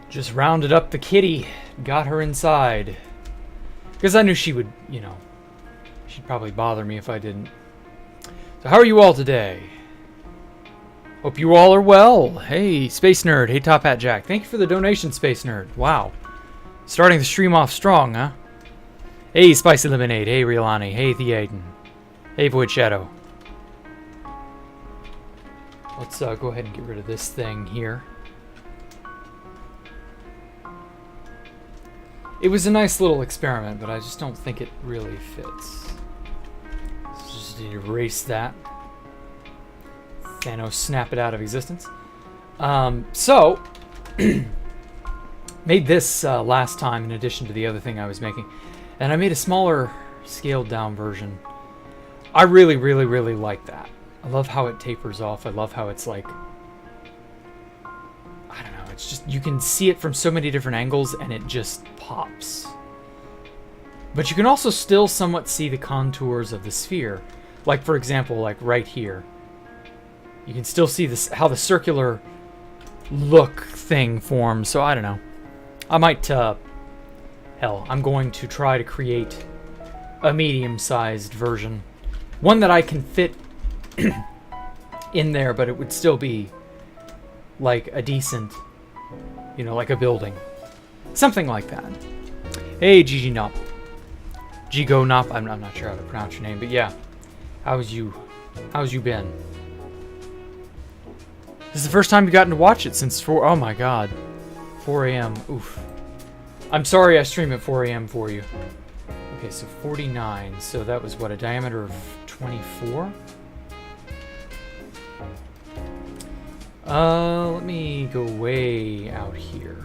Just rounded up the kitty, got her inside. Because I knew she would, you know, she'd probably bother me if I didn't. So how are you all today? Hope you all are well. Hey, Space Nerd. Hey, Top Hat Jack. Thank you for the donation, Space Nerd. Wow. Starting the stream off strong, huh? Hey, Spicy Lemonade. Hey, Riolani. Hey, Theaden. Hey, Void Shadow. Let's go ahead and get rid of this thing here. It was a nice little experiment, but I just don't think it really fits. Let's just erase that. Thanos, snap it out of existence. So, made this last time in addition to the other thing I was making. And I made a smaller, scaled down version. I really, really, really like that. I love how it tapers off. I love how it's like... I don't know, it's just... You can see it from so many different angles and it just pops. But you can also still somewhat see the contours of the sphere. Like, for example, like right here. You can still see this, how the circular look thing forms. So I don't know. I might, hell, I'm going to try to create a medium-sized version. One that I can fit in there, but it would still be like a decent, you know, like a building. Something like that. Hey, Gigi Nop. Gigo Nop. I'm not sure how to pronounce your name, but yeah. How's you been? This is the first time you've gotten to watch it since 4... Oh my god. 4 a.m. Oof. I'm sorry I stream at 4 a.m. for you. Okay, so 49. So that was, what, a diameter of 24? Let me go way out here.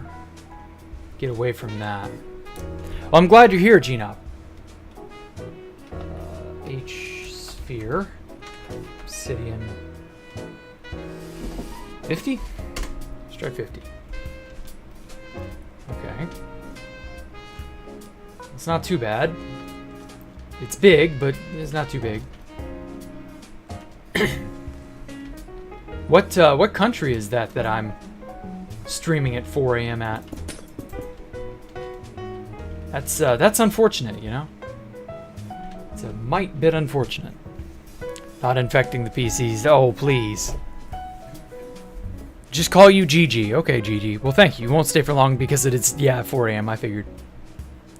Get away from that. Well, I'm glad you're here, Genop. H-sphere. Obsidian. 50? Let's try 50. Okay. It's not too bad. It's big, but it's not too big. What country is that I'm streaming at 4 a.m. at? That's unfortunate, you know? It's a mite bit unfortunate. Not infecting the PCs. Oh, please. Just call you Gigi. Okay, Gigi. Well, thank you. You won't stay for long because it is, yeah, 4 a.m. I figured.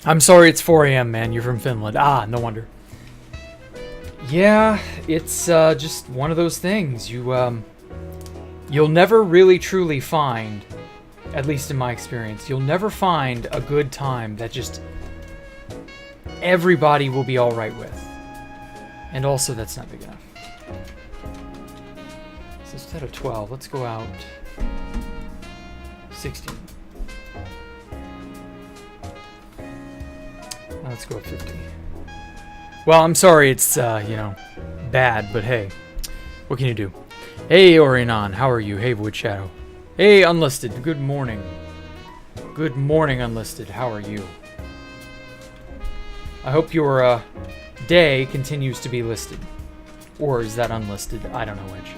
I'm sorry it's 4 a.m., man. You're from Finland. Ah, no wonder. Yeah, it's just one of those things. You'll never really truly find, at least in my experience, you'll never find a good time that just everybody will be all right with. And also, that's not big enough. So instead of 12, let's go out 16. Let's go up 50. Well, I'm sorry it's, you know, bad, but hey, what can you do? Hey, Orionon, how are you? Hey, Wood Shadow. Hey, Unlisted, good morning. Good morning, Unlisted, how are you? I hope your, day continues to be listed. Or is that unlisted? I don't know which.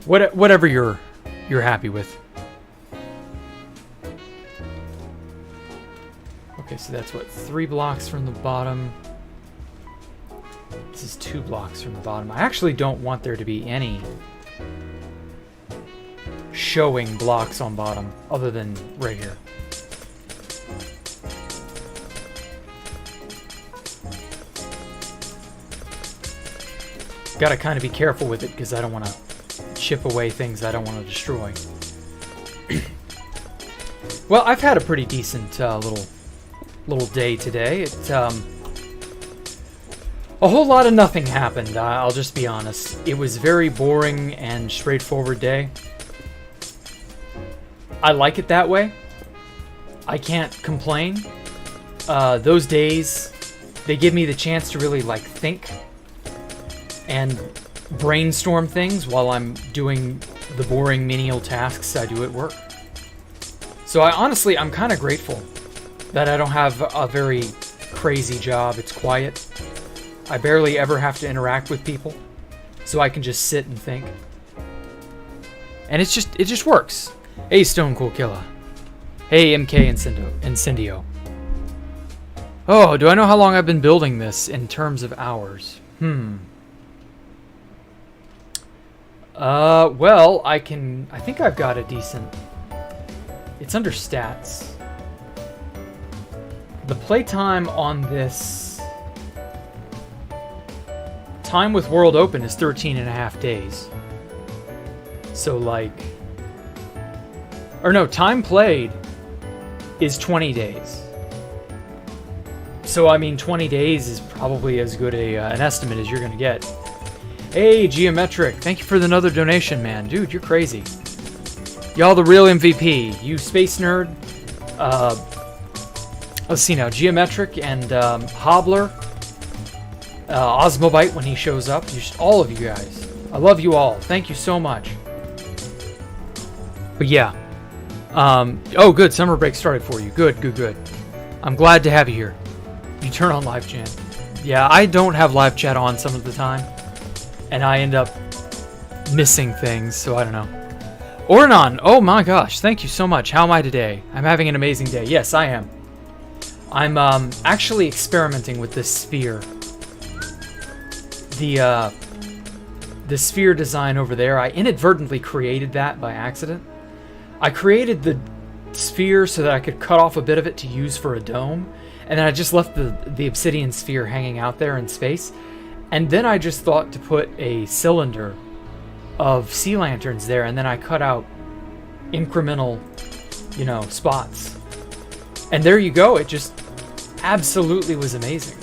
Whatever you're happy with. Okay, so that's what, 3 blocks from the bottom. This is 2 blocks from the bottom. I actually don't want there to be any showing blocks on bottom other than right here. Gotta kind of be careful with it because I don't want to chip away things I don't want to destroy. Well, I've had a pretty decent little day today. A whole lot of nothing happened, I'll just be honest. It was a very boring and straightforward day. I like it that way. I can't complain. Those days, they give me the chance to really, like, think and brainstorm things while I'm doing the boring menial tasks I do at work. So I'm kind of grateful that I don't have a very crazy job. It's quiet. I barely ever have to interact with people, so I can just sit and think. And it just works. Hey, Stone Cold Killer. Hey, MK Incendio. Oh, do I know how long I've been building this in terms of hours? Well, I think I've got a decent... It's under stats. The playtime on this... Time with World Open is 13.5 days. So, like... Or no, time played is 20 days. So, I mean, 20 days is probably as good an estimate as you're going to get. Hey, Geometric, thank you for another donation, man. Dude, you're crazy. Y'all the real MVP. You space nerd. Let's see now. Geometric and Hobbler. Osmobite when he shows up. All of you guys. I love you all. Thank you so much. But yeah. Oh, good. Summer break started for you. Good, good, good. I'm glad to have you here. You turn on live chat. Yeah, I don't have live chat on some of the time. And I end up missing things, so I don't know. Ornon, oh my gosh, thank you so much. How am I today? I'm having an amazing day. Yes, I am. I'm actually experimenting with this sphere. The sphere design over there, I inadvertently created that by accident. I created the sphere so that I could cut off a bit of it to use for a dome, and then I just left the obsidian sphere hanging out there in space. And then I just thought to put a cylinder of sea lanterns there, and then I cut out incremental, spots. And there you go. It just absolutely was amazing.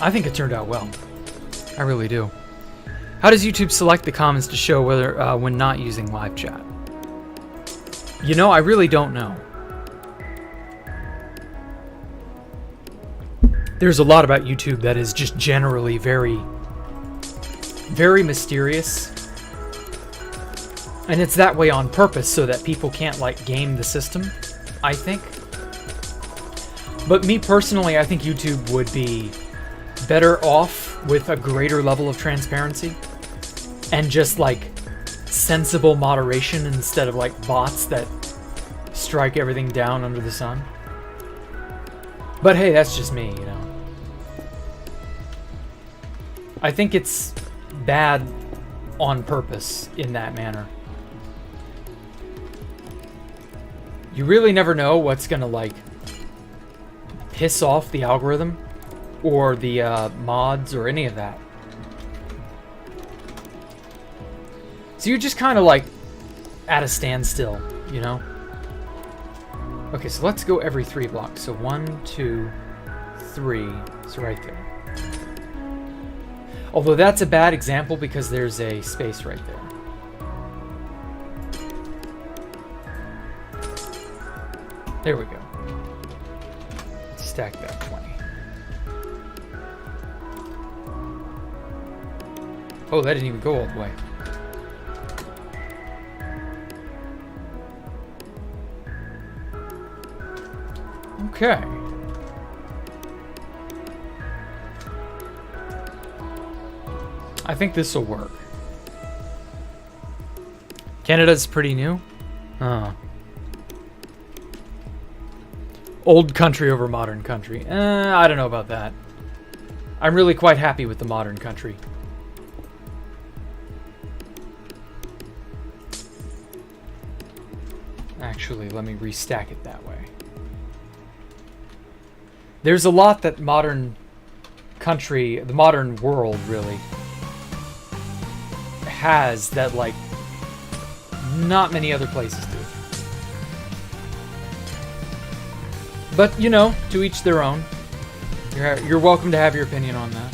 I think it turned out well. I really do. How does YouTube select the comments to show whether when not using live chat? I really don't know. There's a lot about YouTube that is just generally very, very mysterious. And it's that way on purpose so that people can't, game the system, I think. But me personally, I think YouTube would be better off with a greater level of transparency. And just, sensible moderation instead of, bots that strike everything down under the sun. But hey, that's just me, I think it's bad on purpose in that manner. You really never know what's gonna, piss off the algorithm or the mods or any of that. So you're just kind of, at a standstill, Okay, so let's go every 3 blocks. So 1, 2, 3. So right there. Although that's a bad example because there's a space right there. There we go. Let's stack that 20. Oh, that didn't even go all the way. Okay. I think this will work. Canada's pretty new. Old country over modern country. I don't know about that. I'm really quite happy with the modern country. Actually, let me restack it that way. There's a lot that modern country, the modern world really, has that not many other places do. But, to each their own. You're welcome to have your opinion on that.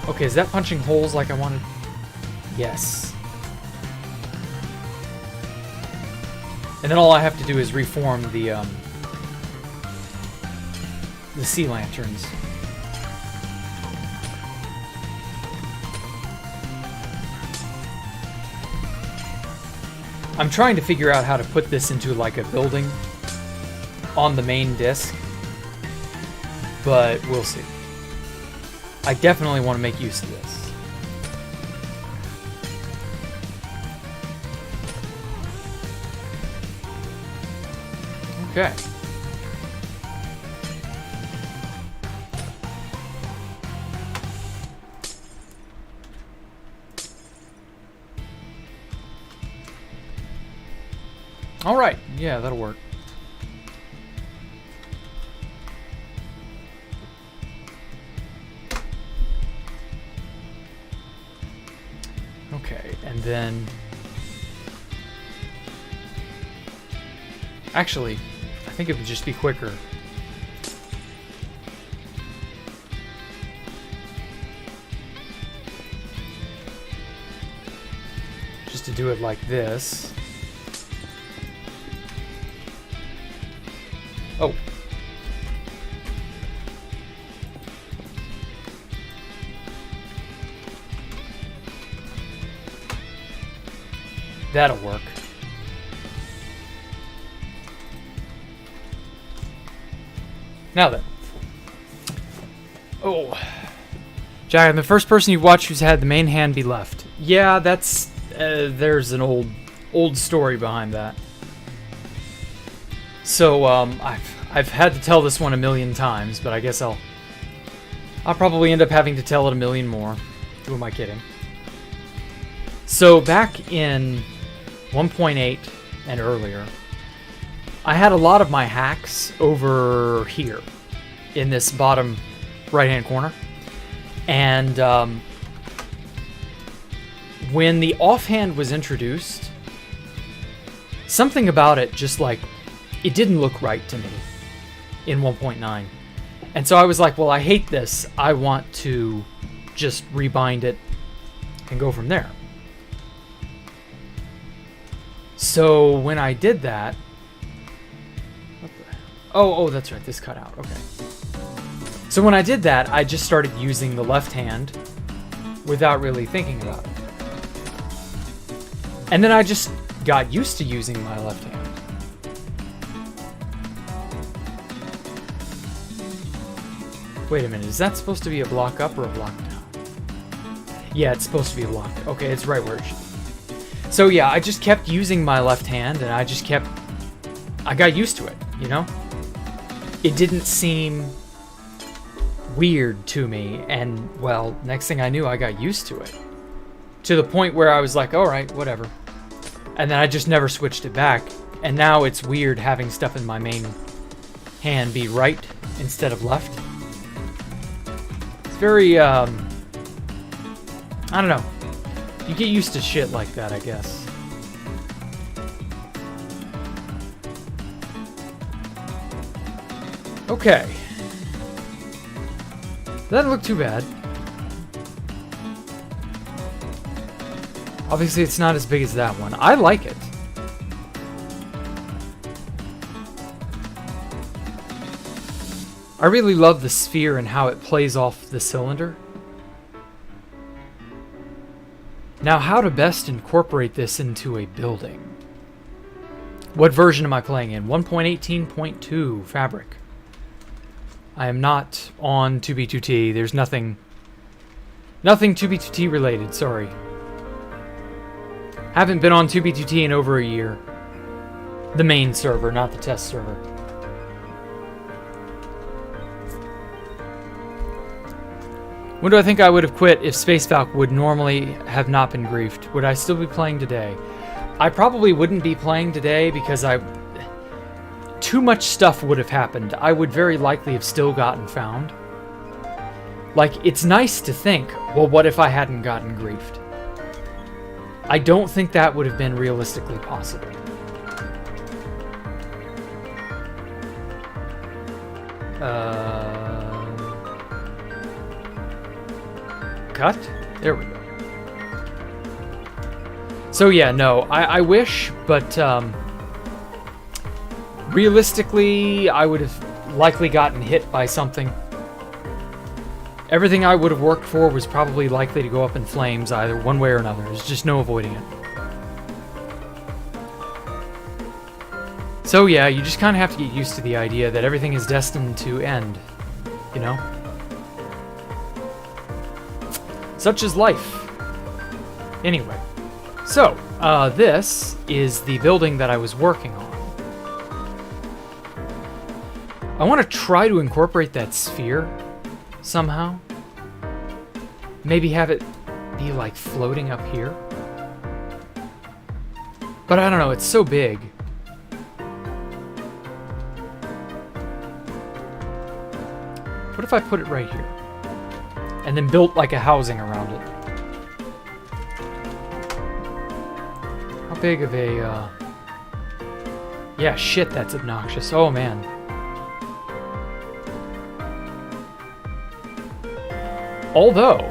Okay, is that punching holes like I wanted? Yes. And then all I have to do is reform the sea lanterns. I'm trying to figure out how to put this into a building on the main disc, but we'll see. I definitely want to make use of this. Okay. All right. Yeah, that'll work. Okay, and then... Actually, I think it would just be quicker. Just to do it like this. Oh. That'll work. Now then. Oh. Jack, I'm the first person you've watched who's had the main hand be left. Yeah, that's... there's an old story behind that. So, I've had to tell this one a million times, but I guess I'll probably end up having to tell it a million more. Who am I kidding? So, back in 1.8 and earlier, I had a lot of my hacks over here in this bottom right-hand corner. And when the offhand was introduced, something about it just like, it didn't look right to me in 1.9. And so I was like, well, I hate this. I want to just rebind it and go from there. So when I did that... Oh, that's right. This cut out. Okay. So when I did that, I just started using the left hand without really thinking about it. And then I just got used to using my left hand. Wait a minute, is that supposed to be a block up or a block down? Yeah, it's supposed to be a block. Okay, it's right where it should be. So yeah, I just kept using my left hand, and I got used to it, you know? It didn't seem weird to me, and well, next thing I knew, I got used to it. To the point where I was like, alright, whatever. And then I just never switched it back, and now it's weird having stuff in my main hand be right instead of left. Very, I don't know. You get used to shit like that, I guess. Okay. That didn't look too bad. Obviously, it's not as big as that one. I like it. I really love the sphere and how it plays off the cylinder. Now, how to best incorporate this into a building? What version am I playing in? 1.18.2 Fabric. I am not on 2B2T. There's nothing 2B2T related, sorry. Haven't been on 2B2T in over a year. The main server, not the test server. When do I think I would have quit if Space Valk would normally have not been griefed? Would I still be playing today? I probably wouldn't be playing today because too much stuff would have happened. I would very likely have still gotten found. Like, it's nice to think, well, what if I hadn't gotten griefed? I don't think that would have been realistically possible. Cut? There we go. So yeah, no, I wish, but realistically, I would have likely gotten hit by something. Everything I would have worked for was probably likely to go up in flames either one way or another. There's just no avoiding it. So yeah, you just kind of have to get used to the idea that everything is destined to end, you know? Such is life. Anyway, so this is the building that I was working on. I want to try to incorporate that sphere somehow. Maybe have it be like floating up here. But I don't know, it's so big. What if I put it right here? And then built like a housing around it? How big of a, yeah, shit, that's obnoxious. Oh, man. Although...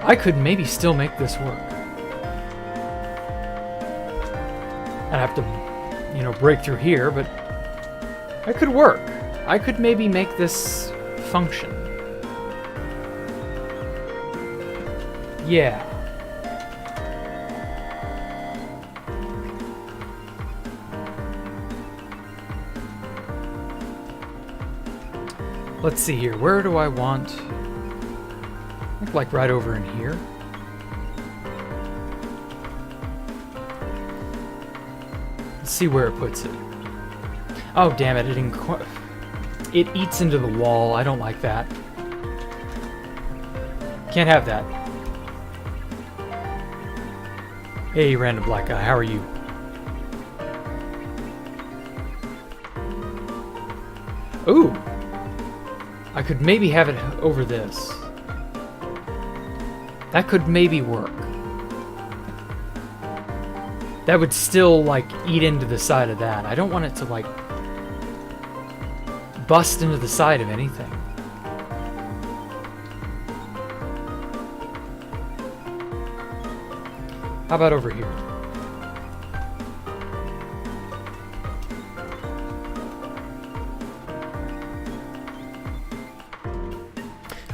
I could maybe still make this work. I'd have to, you know, break through here, but it could work. I could maybe make this function. Yeah. Let's see here. Where do I want... I think like right over in here. Let's see where it puts it. Oh, damn it. It eats into the wall. I don't like that. Can't have that. Hey, random black guy. How are you? Ooh. I could maybe have it over this. That could maybe work. That would still, like, eat into the side of that. I don't want it to, like, bust into the side of anything. How about over here?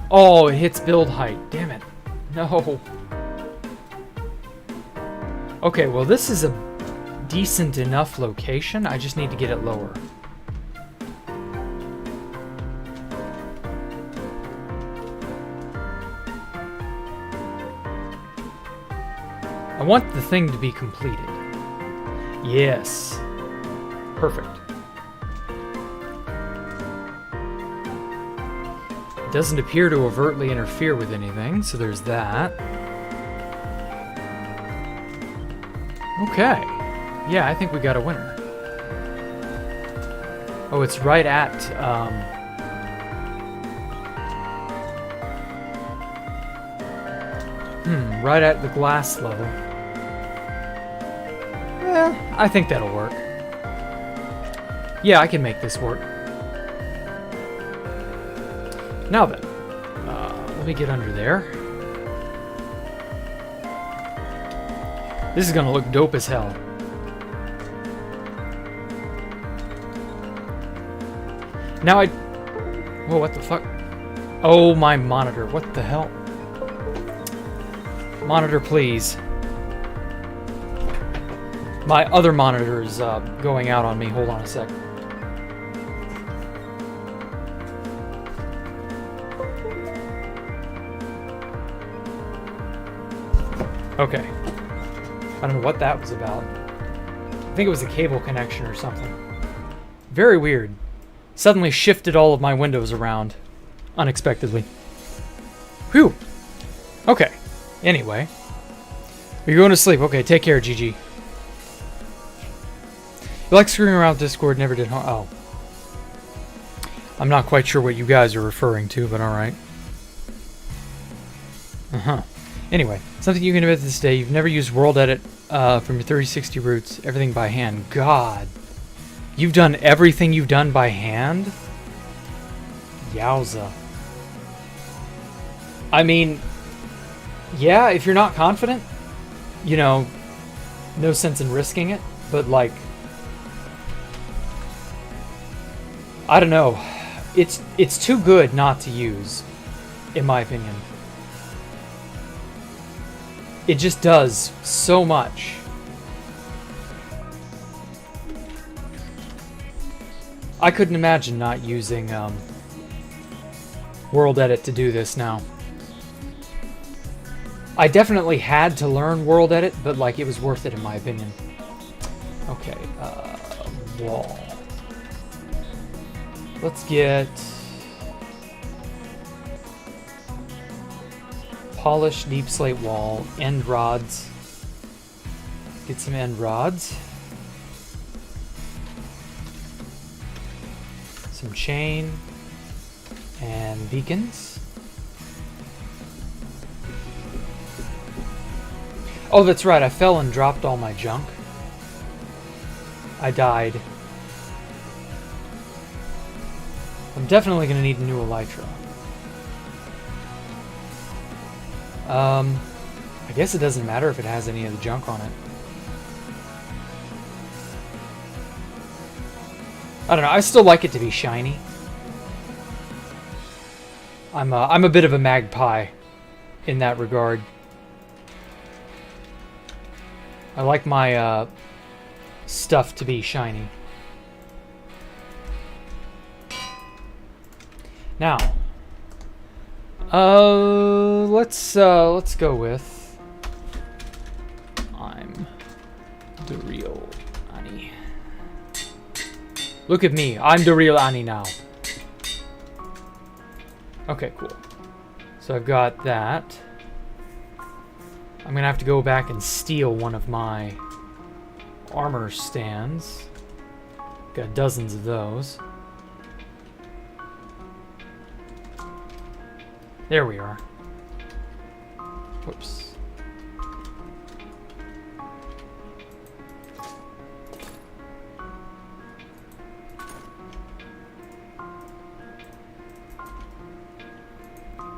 Oh, it hits build height. Damn it. No. Okay, well, this is a decent enough location. I just need to get it lower. I want the thing to be completed. Yes. Perfect. It doesn't appear to overtly interfere with anything, so there's that. Okay. Yeah, I think we got a winner. Oh, it's right at, right at the glass level. I think that'll work. Yeah, I can make this work. Now then, let me get under there. This is gonna look dope as hell. Now whoa, what the fuck? Oh, my monitor. What the hell? Monitor, please. My other monitor is going out on me. Hold on a sec. Okay. I don't know what that was about. I think it was a cable connection or something. Very weird. Suddenly shifted all of my windows around. Unexpectedly. Whew. Okay. Anyway. You're going to sleep. Okay, take care, GG. You like screwing around with Discord, never did harm. Oh. I'm not quite sure what you guys are referring to, but alright. Anyway, something you can admit to this day, you've never used World Edit from your 3060 roots, everything by hand. God. You've done everything you've done by hand? Yowza. I mean, yeah, if you're not confident, you know, no sense in risking it, but like, I don't know. It's too good not to use, in my opinion. It just does so much. I couldn't imagine not using World Edit to do this now. I definitely had to learn World Edit, but like it was worth it in my opinion. Okay, wall. Let's get polished deep slate wall, end rods. Get some end rods. Some chain and beacons. Oh, that's right, I fell and dropped all my junk. I died. I'm definitely going to need a new elytra. I guess it doesn't matter if it has any of the junk on it. I don't know, I still like it to be shiny. I'm a bit of a magpie in that regard. I like my stuff to be shiny. Now, let's go with I'm the real Annie. Look at me, I'm the real Annie now. Okay, cool. So I've got that. I'm gonna have to go back and steal one of my armor stands. Got dozens of those. There we are. Whoops.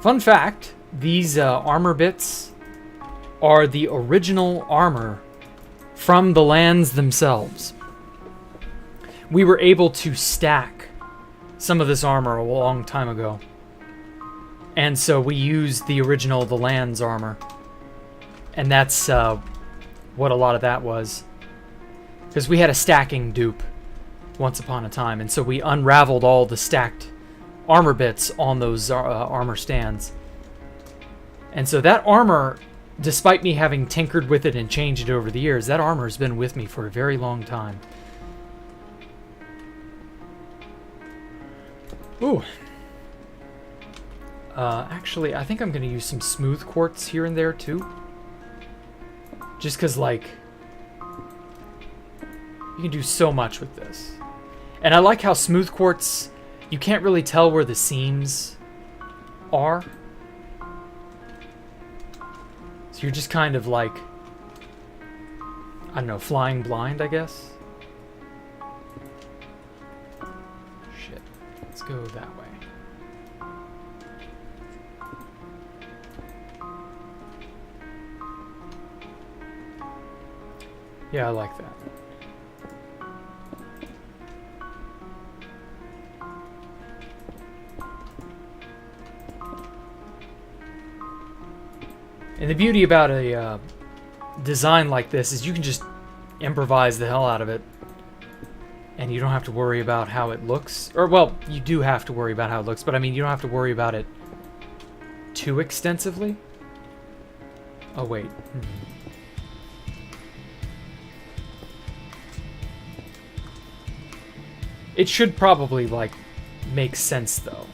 Fun fact, these armor bits are the original armor from the lands themselves. We were able to stack some of this armor a long time ago. And so we used the original The Lands armor. And that's what a lot of that was. Because we had a stacking dupe once upon a time. And so we unraveled all the stacked armor bits on those armor stands. And so that armor, despite me having tinkered with it and changed it over the years, that armor has been with me for a very long time. Ooh. Actually, I think I'm going to use some smooth quartz here and there, too. Just because, like, you can do so much with this. And I like how smooth quartz, you can't really tell where the seams are. So you're just kind of like, I don't know, flying blind, I guess? Shit. Let's go that way. Yeah, I like that. And the beauty about a design like this is you can just improvise the hell out of it. And you don't have to worry about how it looks. Or, well, you do have to worry about how it looks, but I mean, you don't have to worry about it too extensively. Oh, wait. It should probably, like, make sense, though.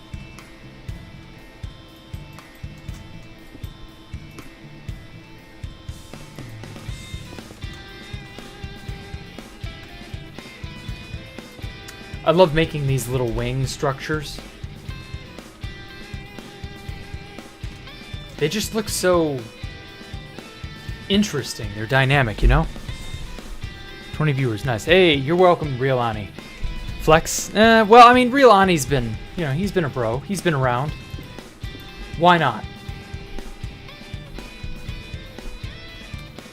I love making these little wing structures. They just look so interesting. They're dynamic, you know? 20 viewers, nice. Hey, you're welcome, Real Ani. Flex? Well, I mean, Real Ani's been, you know, he's been a bro. He's been around. Why not?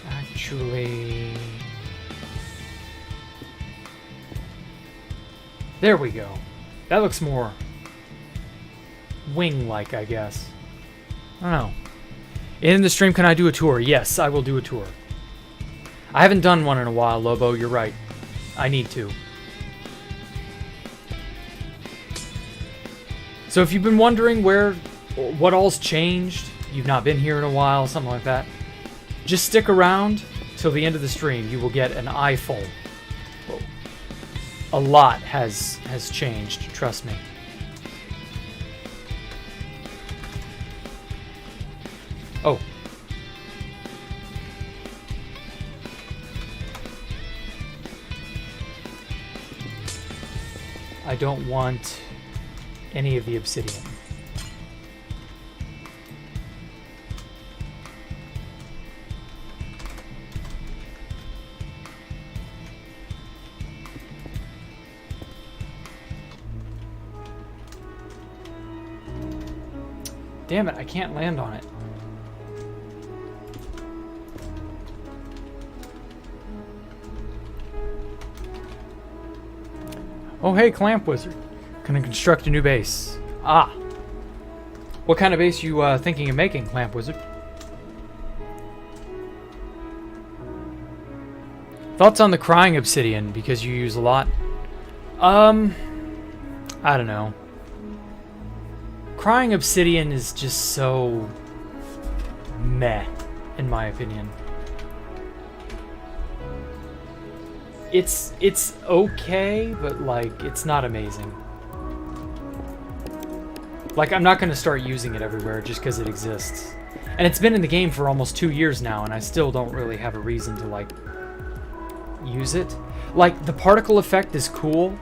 Actually... There we go. That looks more wing-like, I guess. I don't know. In the stream, can I do a tour? Yes, I will do a tour. I haven't done one in a while, Lobo. You're right. I need to. So if you've been wondering what all's changed, you've not been here in a while, something like that, just stick around till the end of the stream. You will get an eyeful. Whoa. A lot has changed, trust me. Oh. I don't want any of the obsidian. Damn it, I can't land on it. Oh hey, Clamp Wizard. Gonna construct a new base. Ah. What kind of base you thinking of making, Clamp Wizard? Thoughts on the crying obsidian, because you use a lot? I don't know. Crying obsidian is just so meh, in my opinion. It's okay, but like it's not amazing. Like I'm not gonna start using it everywhere just because it exists. And it's been in the game for almost 2 years now, and I still don't really have a reason to like use it. Like the particle effect is cool,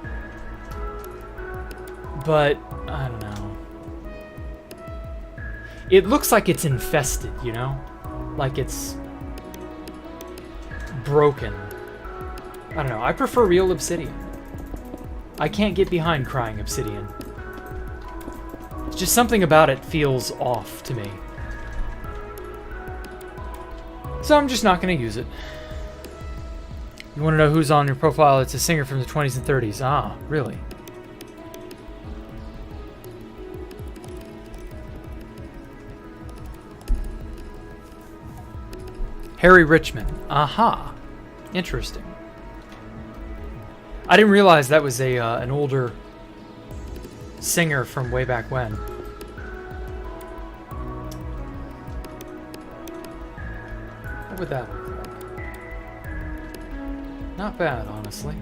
but I don't know. It looks like it's infested, you know? Like it's broken. I don't know. I prefer real obsidian. I can't get behind crying obsidian. It's just something about it feels off to me. So I'm just not going to use it. You want to know who's on your profile? It's a singer from the 20s and 30s. Ah, really? Harry Richmond. Aha. Interesting. I didn't realize that was an older singer from way back when. What would that look like? Not bad, honestly.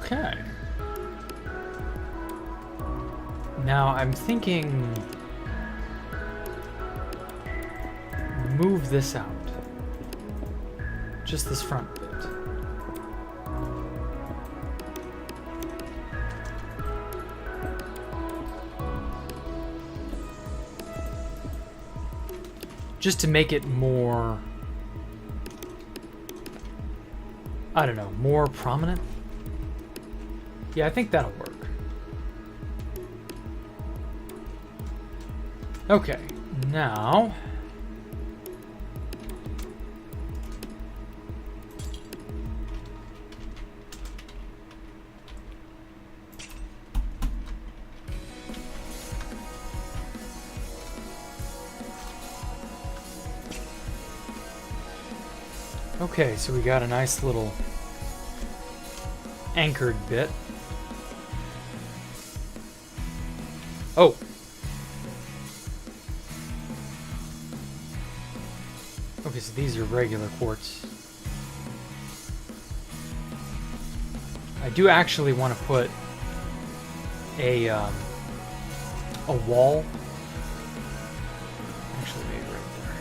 Okay. Now I'm thinking move this out. Just this front bit. Just to make it more, I don't know, more prominent. Yeah, I think that'll work. Okay, now okay, so we got a nice little anchored bit. Oh. Okay, so these are regular quartz. I do actually want to put a wall. Actually, maybe right there.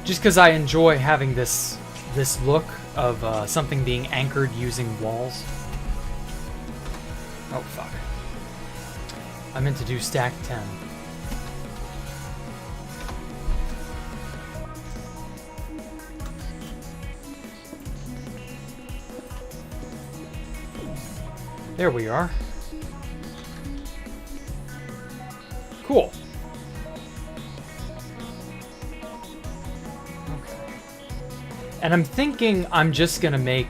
Just because I enjoy having this look of something being anchored using walls. Oh fuck! I meant to do stack 10. There we are. Cool. Okay. And I'm thinking I'm just gonna make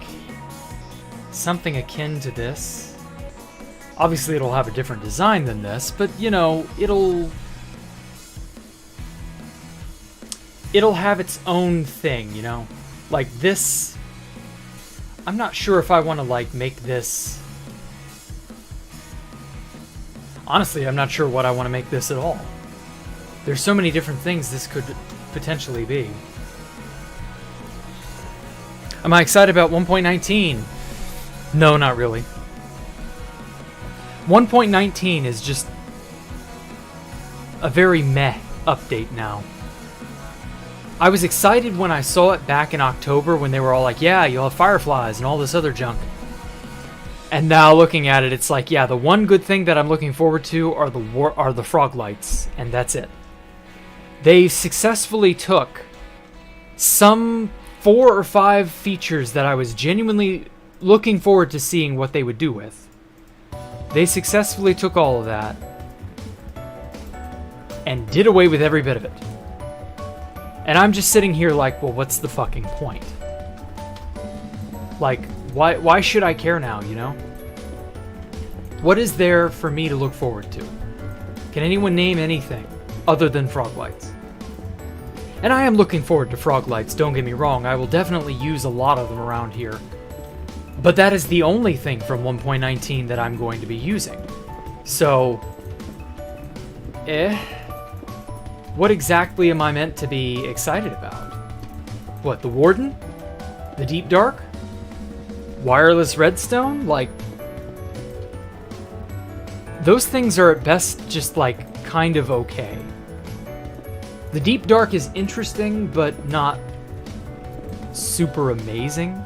something akin to this. Obviously it'll have a different design than this, but you know, it'll it'll have its own thing, you know? Like this, I'm not sure if I want to like make this. Honestly, I'm not sure what I want to make this at all. There's so many different things this could potentially be. Am I excited about 1.19? No, not really. 1.19 is just a very meh update now. I was excited when I saw it back in October when they were all like, yeah, you'll have fireflies and all this other junk. And now looking at it, it's like, yeah, the one good thing that I'm looking forward to are the frog lights, and that's it. They successfully took some 4 or 5 features that I was genuinely looking forward to seeing what they would do with. They successfully took all of that and did away with every bit of it. And I'm just sitting here like, well, what's the fucking point? Like, why should I care now, you know? What is there for me to look forward to? Can anyone name anything other than frog lights? And I am looking forward to frog lights, don't get me wrong. I will definitely use a lot of them around here. But that is the only thing from 1.19 that I'm going to be using. So, what exactly am I meant to be excited about? What, the Warden? The Deep Dark? Wireless Redstone? Like, those things are at best just like kind of okay. The Deep Dark is interesting, but not super amazing.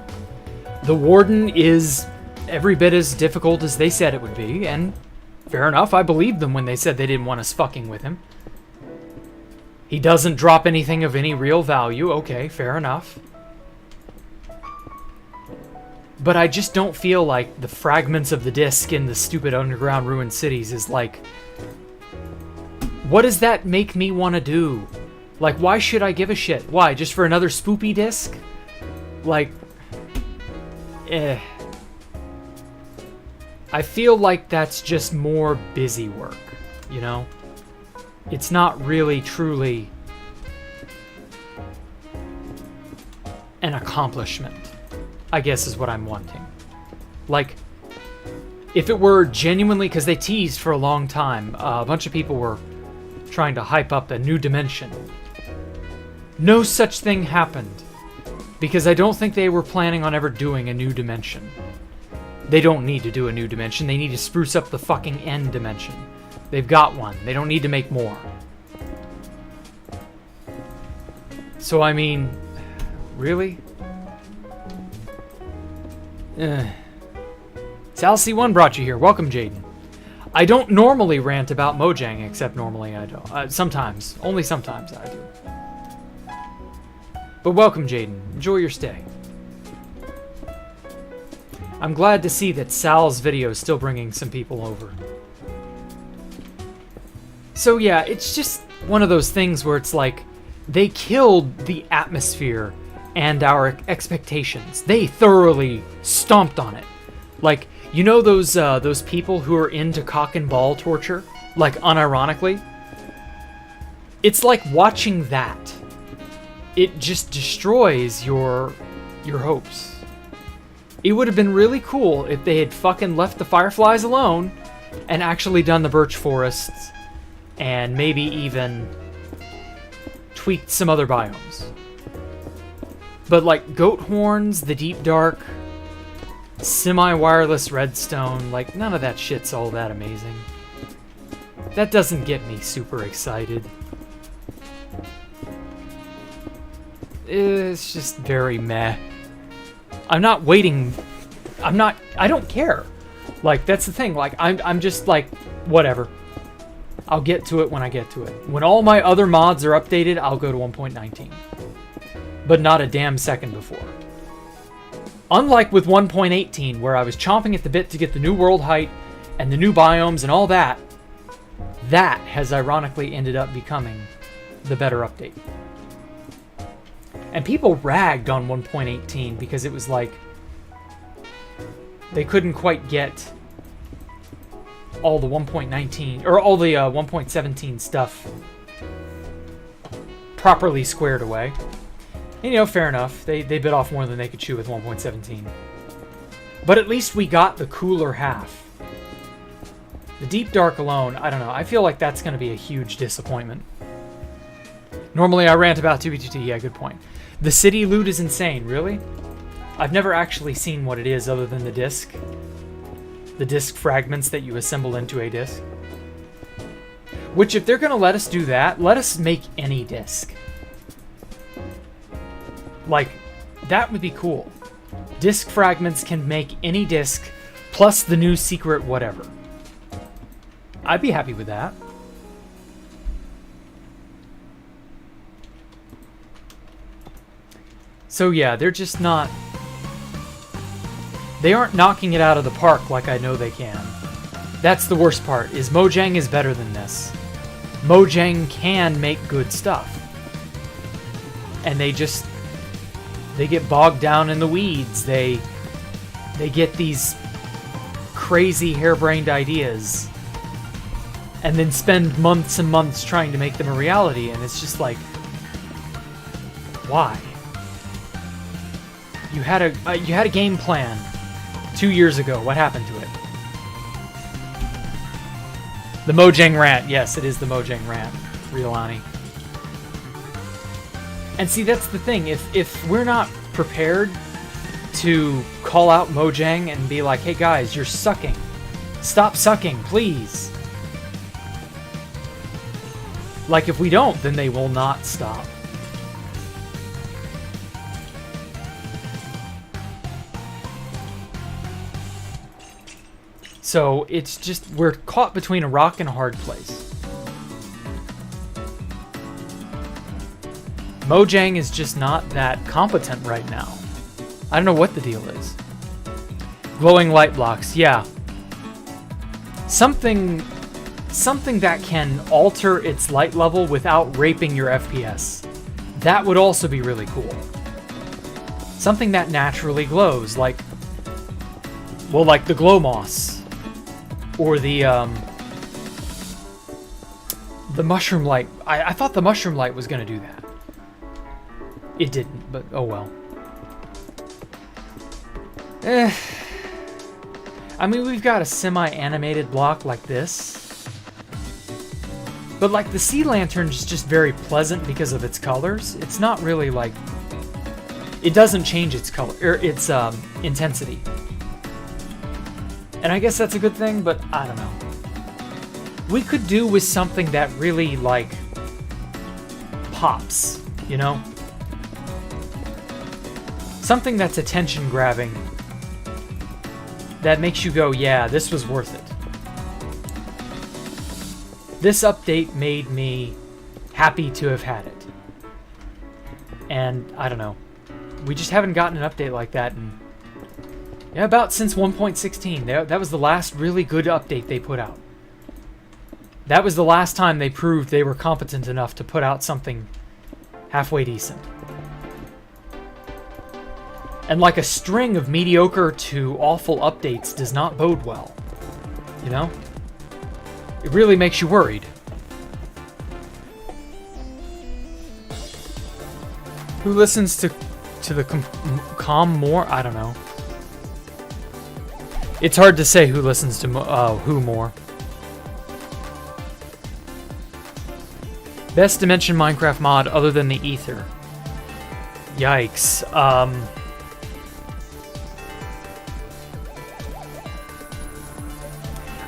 The Warden is every bit as difficult as they said it would be, and fair enough, I believed them when they said they didn't want us fucking with him. He doesn't drop anything of any real value, okay, fair enough. But I just don't feel like the fragments of the disc in the stupid underground ruined cities is like... What does that make me want to do? Like, why should I give a shit? Why, just for another spoopy disc? Like... I feel like that's just more busy work, you know? It's not really, truly an accomplishment, I guess is what I'm wanting. Like, if it were genuinely, because they teased for a long time, a bunch of people were trying to hype up a new dimension. No such thing happened, because I don't think they were planning on ever doing a new dimension. They don't need to do a new dimension, they need to spruce up the fucking end dimension. They've got one. They don't need to make more. So, I mean, really? Salc1 brought you here. Welcome, Jaden. I don't normally rant about Mojang, except normally I don't. Sometimes. Only sometimes I do. But welcome, Jaden. Enjoy your stay. I'm glad to see that Sal's video is still bringing some people over. So yeah, it's just one of those things where it's like, they killed the atmosphere and our expectations. They thoroughly stomped on it. Like, you know those people who are into cock and ball torture? Like, unironically? It's like watching that. It just destroys your hopes. It would have been really cool if they had fucking left the fireflies alone and actually done the birch forests and maybe even tweaked some other biomes. But like goat horns, the deep dark, semi-wireless redstone, like none of that shit's all that amazing. That doesn't get me super excited. It's just very meh. I'm not waiting. I don't care. Like, that's the thing. Like, I'm just like, whatever. I'll get to it when I get to it. When all my other mods are updated, I'll go to 1.19. But not a damn second before. Unlike with 1.18, where I was chomping at the bit to get the new world height and the new biomes and all that, that has ironically ended up becoming the better update. And people ragged on 1.18 because it was like they couldn't quite get all the 1.19 or all the 1.17 stuff properly squared away. And, you know, fair enough. They bit off more than they could chew with 1.17. But at least we got the cooler half. The Deep Dark alone, I don't know. I feel like that's going to be a huge disappointment. Normally I rant about 2B2T. Yeah, good point. The city loot is insane. Really? I've never actually seen what it is other than the disc. The disc fragments that you assemble into a disc. Which, if they're going to let us do that, let us make any disc. Like, that would be cool. Disc fragments can make any disc, plus the new secret whatever. I'd be happy with that. So yeah, they're just not... They aren't knocking it out of the park like I know they can. That's the worst part, is Mojang is better than this. Mojang can make good stuff. And they just... They get bogged down in the weeds. They get these crazy harebrained ideas and then spend months and months trying to make them a reality, and it's just like, why? You had a game plan 2 years ago. What happened to it? The Mojang rant. Yes, it is the Mojang rant, Riolani. And see, that's the thing. If we're not prepared to call out Mojang and be like, hey guys, you're sucking. Stop sucking, please. Like, if we don't, then they will not stop. So it's just, we're caught between a rock and a hard place. Mojang is just not that competent right now. I don't know what the deal is. Glowing light blocks, yeah. Something that can alter its light level without raping your FPS. That would also be really cool. Something that naturally glows, like, well, like the glow moss, or the mushroom light. I thought the mushroom light was gonna do that. It didn't, but oh well. I mean, we've got a semi-animated block like this. But like the sea lantern is just very pleasant because of its colors. It's not really like... It doesn't change its color, or its intensity. And I guess that's a good thing, but I don't know. We could do with something that really, like, pops, you know? Something that's attention-grabbing, that makes you go, yeah, this was worth it. This update made me happy to have had it. And, I don't know. We just haven't gotten an update like that in... Yeah, about since 1.16. That was the last really good update they put out. That was the last time they proved they were competent enough to put out something halfway decent. And like a string of mediocre to awful updates does not bode well. You know? It really makes you worried. Who listens to the calm more? I don't know. It's hard to say who listens to who more. Best Dimension Minecraft mod other than the Ether. Yikes.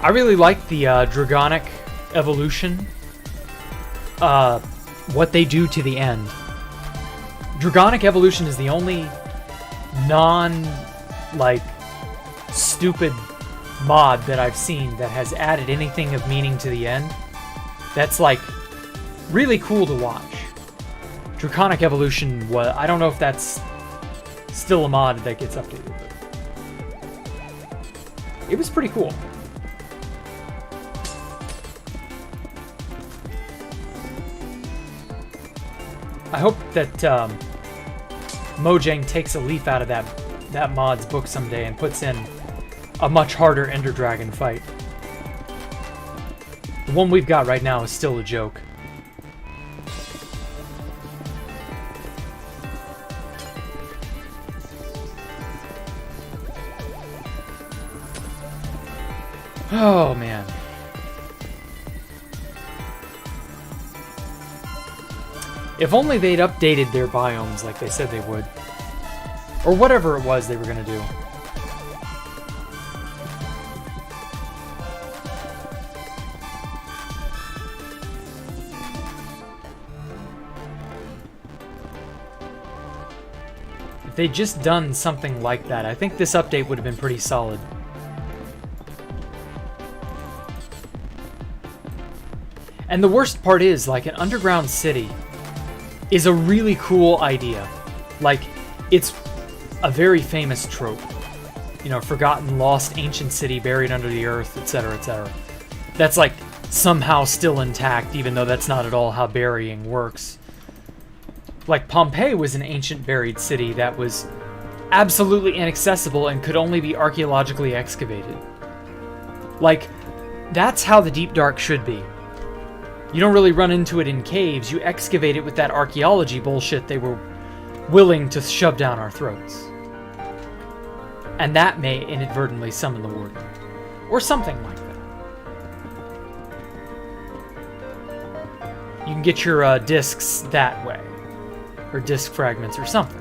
I really like the Dragonic evolution. What they do to the end. Dragonic evolution is the only like, stupid mod that I've seen that has added anything of meaning to the end. That's, like, really cool to watch. Draconic evolution was... I don't know if that's still a mod that gets updated, but it was pretty cool. I hope that Mojang takes a leaf out of that mod's book someday and puts in a much harder Ender Dragon fight. The one we've got right now is still a joke. Oh, man. If only they'd updated their biomes like they said they would. Or whatever it was they were going to do. If they'd just done something like that, I think this update would have been pretty solid. And the worst part is, like, an underground city is a really cool idea. Like, it's a very famous trope. You know, forgotten, lost, ancient city buried under the earth, etc., etc. That's, like, somehow still intact, even though that's not at all how burying works. Like, Pompeii was an ancient buried city that was absolutely inaccessible and could only be archaeologically excavated. Like, that's how the Deep Dark should be. You don't really run into it in caves, you excavate it with that archaeology bullshit they were willing to shove down our throats. And that may inadvertently summon the warden. Or something like that. You can get your discs that way. Or disc fragments or something.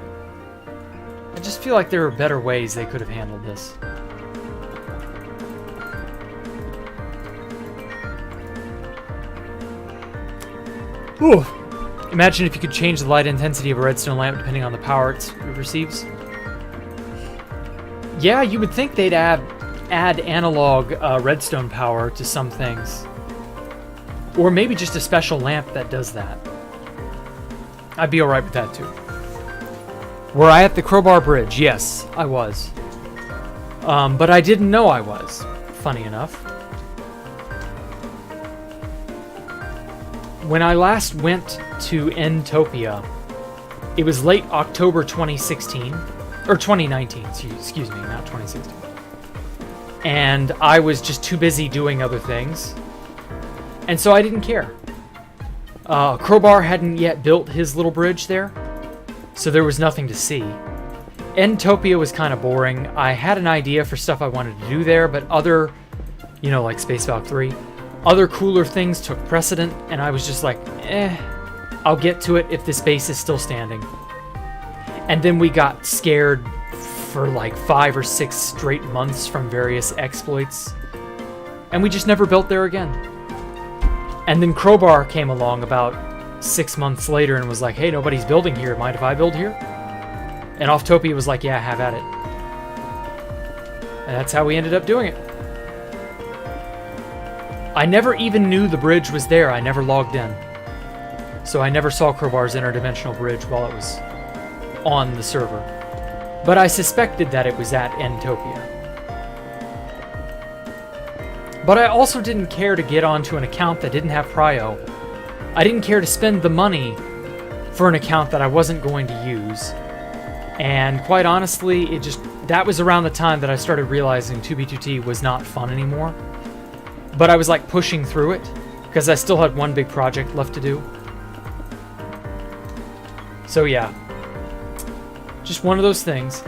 I just feel like there are better ways they could have handled this. Ooh. Imagine if you could change the light intensity of a redstone lamp depending on the power it receives. Yeah, you would think they'd add analog redstone power to some things. Or maybe just a special lamp that does that. I'd be alright with that too. Were I at the Crowbar Bridge? Yes, I was. But I didn't know I was, funny enough. When I last went to Endtopia, it was late October 2016, or 2019, excuse me, not 2016. And I was just too busy doing other things, and so I didn't care. Crowbar hadn't yet built his little bridge there, so there was nothing to see. Endtopia was kind of boring. I had an idea for stuff I wanted to do there, but other, you know, like Space Valk 3, other cooler things took precedent, and I was just like, I'll get to it if this base is still standing. And then we got scared for like 5 or 6 straight months from various exploits, and we just never built there again. And then Crowbar came along about 6 months later and was like, hey, nobody's building here, mind if I build here? And Offtopia was like, yeah, have at it. And that's how we ended up doing it. I never even knew the bridge was there. I never logged in. So I never saw Crowbar's interdimensional bridge while it was on the server. But I suspected that it was at Endtopia. But I also didn't care to get onto an account that didn't have prio. I didn't care to spend the money for an account that I wasn't going to use. And quite honestly, that was around the time that I started realizing 2B2T was not fun anymore. But I was like pushing through it, because I still had one big project left to do. So yeah, just one of those things.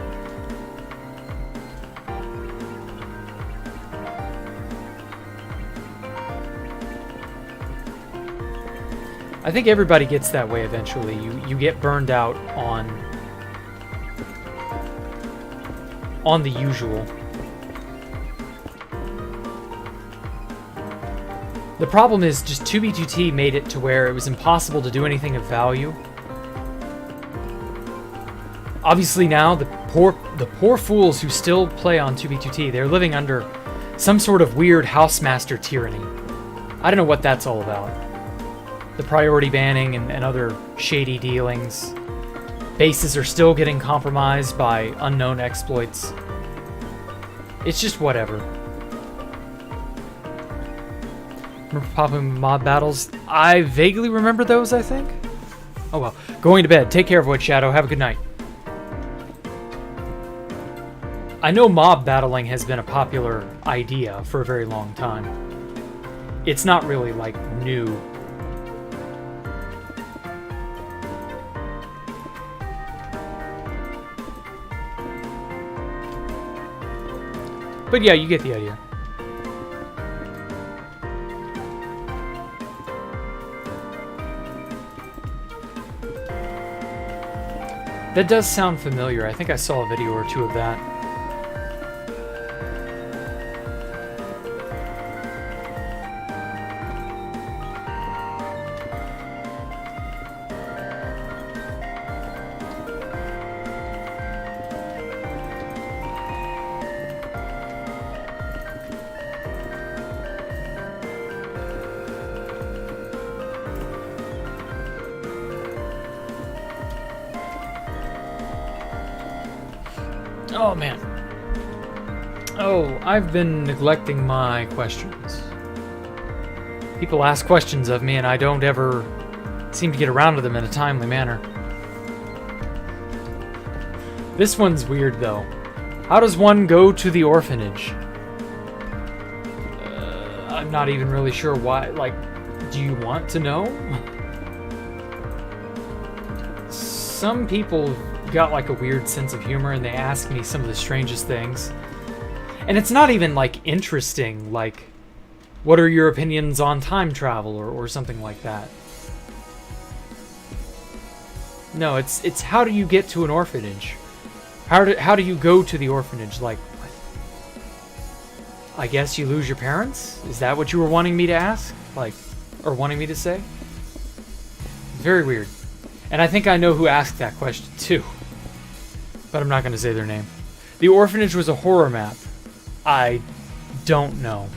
I think everybody gets that way eventually. You get burned out on the usual. The problem is just 2B2T made it to where it was impossible to do anything of value. Obviously now, the poor fools who still play on 2B2T, they're living under some sort of weird housemaster tyranny. I don't know what that's all about. The priority banning and other shady dealings. Bases are still getting compromised by unknown exploits. It's just whatever. Remember popping mob battles? I vaguely remember those, I think. Oh well. Going to bed. Take care, Void Shadow. Have a good night. I know mob battling has been a popular idea for a very long time. It's not really, like, new. But yeah, you get the idea. That does sound familiar. I think I saw a video or two of that. Oh, man. Oh, I've been neglecting my questions. People ask questions of me, and I don't ever seem to get around to them in a timely manner. This one's weird, though. How does one go to the orphanage? I'm not even really sure why. Like, do you want to know? Some people got like a weird sense of humor and they ask me some of the strangest things. And it's not even like interesting, like, what are your opinions on time travel or something like that. No, it's how do you get to an orphanage? How do you go to the orphanage? Like, I guess you lose your parents? Is that what you were wanting me to ask? Like, or wanting me to say? Very weird. And I think I know who asked that question too. But I'm not going to say their name. The orphanage was a horror map. I don't know.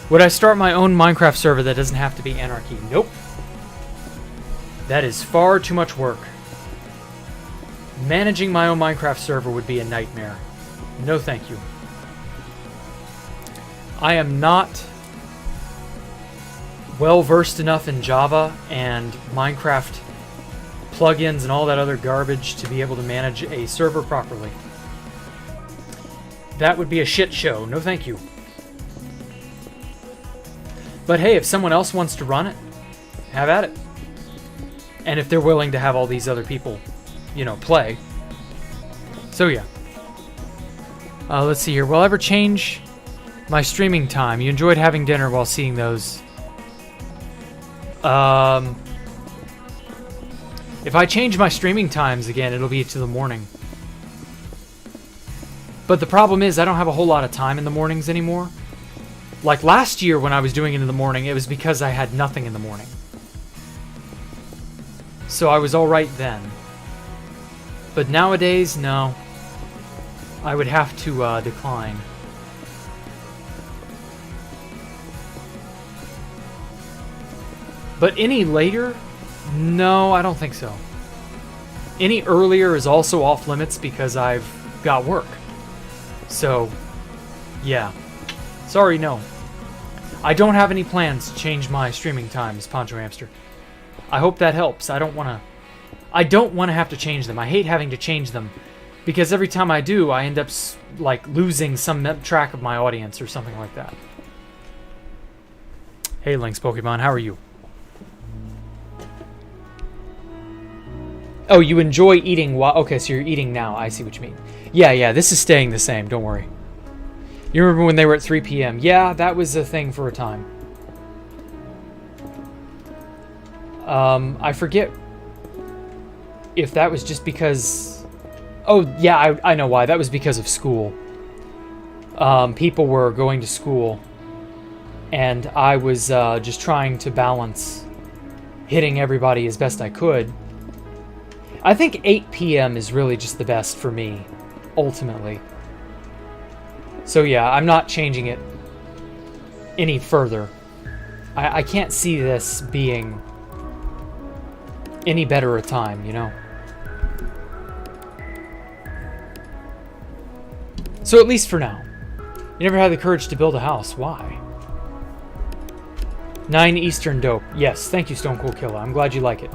Would I start my own Minecraft server that doesn't have to be anarchy? Nope. That is far too much work. Managing my own Minecraft server would be a nightmare. No thank you. I am not well versed enough in Java and Minecraft plugins and all that other garbage to be able to manage a server properly. That would be a shit show. No thank you. But hey, if someone else wants to run it, have at it. And if they're willing to have all these other people, you know, play. So yeah. Let's see here. Will I ever change my streaming time? You enjoyed having dinner while seeing those. If I change my streaming times again, it'll be to the morning. But the problem is I don't have a whole lot of time in the mornings anymore. Like last year when I was doing it in the morning, it was because I had nothing in the morning. So I was alright then. But nowadays, no. I would have to decline. But any later? No, I don't think so. Any earlier is also off limits because I've got work. So, yeah. Sorry, no. I don't have any plans to change my streaming times, Poncho Hamster. I hope that helps. I don't want to have to change them. I hate having to change them because every time I do, I end up like losing some track of my audience or something like that. Hey, Lynx Pokemon, how are you? Oh, you enjoy eating while... Okay, so you're eating now. I see what you mean. Yeah, this is staying the same. Don't worry. You remember when they were at 3 p.m.? Yeah, that was a thing for a time. I forget if that was just because... Oh, yeah, I know why. That was because of school. People were going to school, and I was just trying to balance hitting everybody as best I could. I think 8 p.m. is really just the best for me, ultimately. So yeah, I'm not changing it any further. I can't see this being any better a time, you know? So at least for now. You never had the courage to build a house. Why? 9 Eastern dope. Yes, thank you, Stone Cold Killer. I'm glad you like it.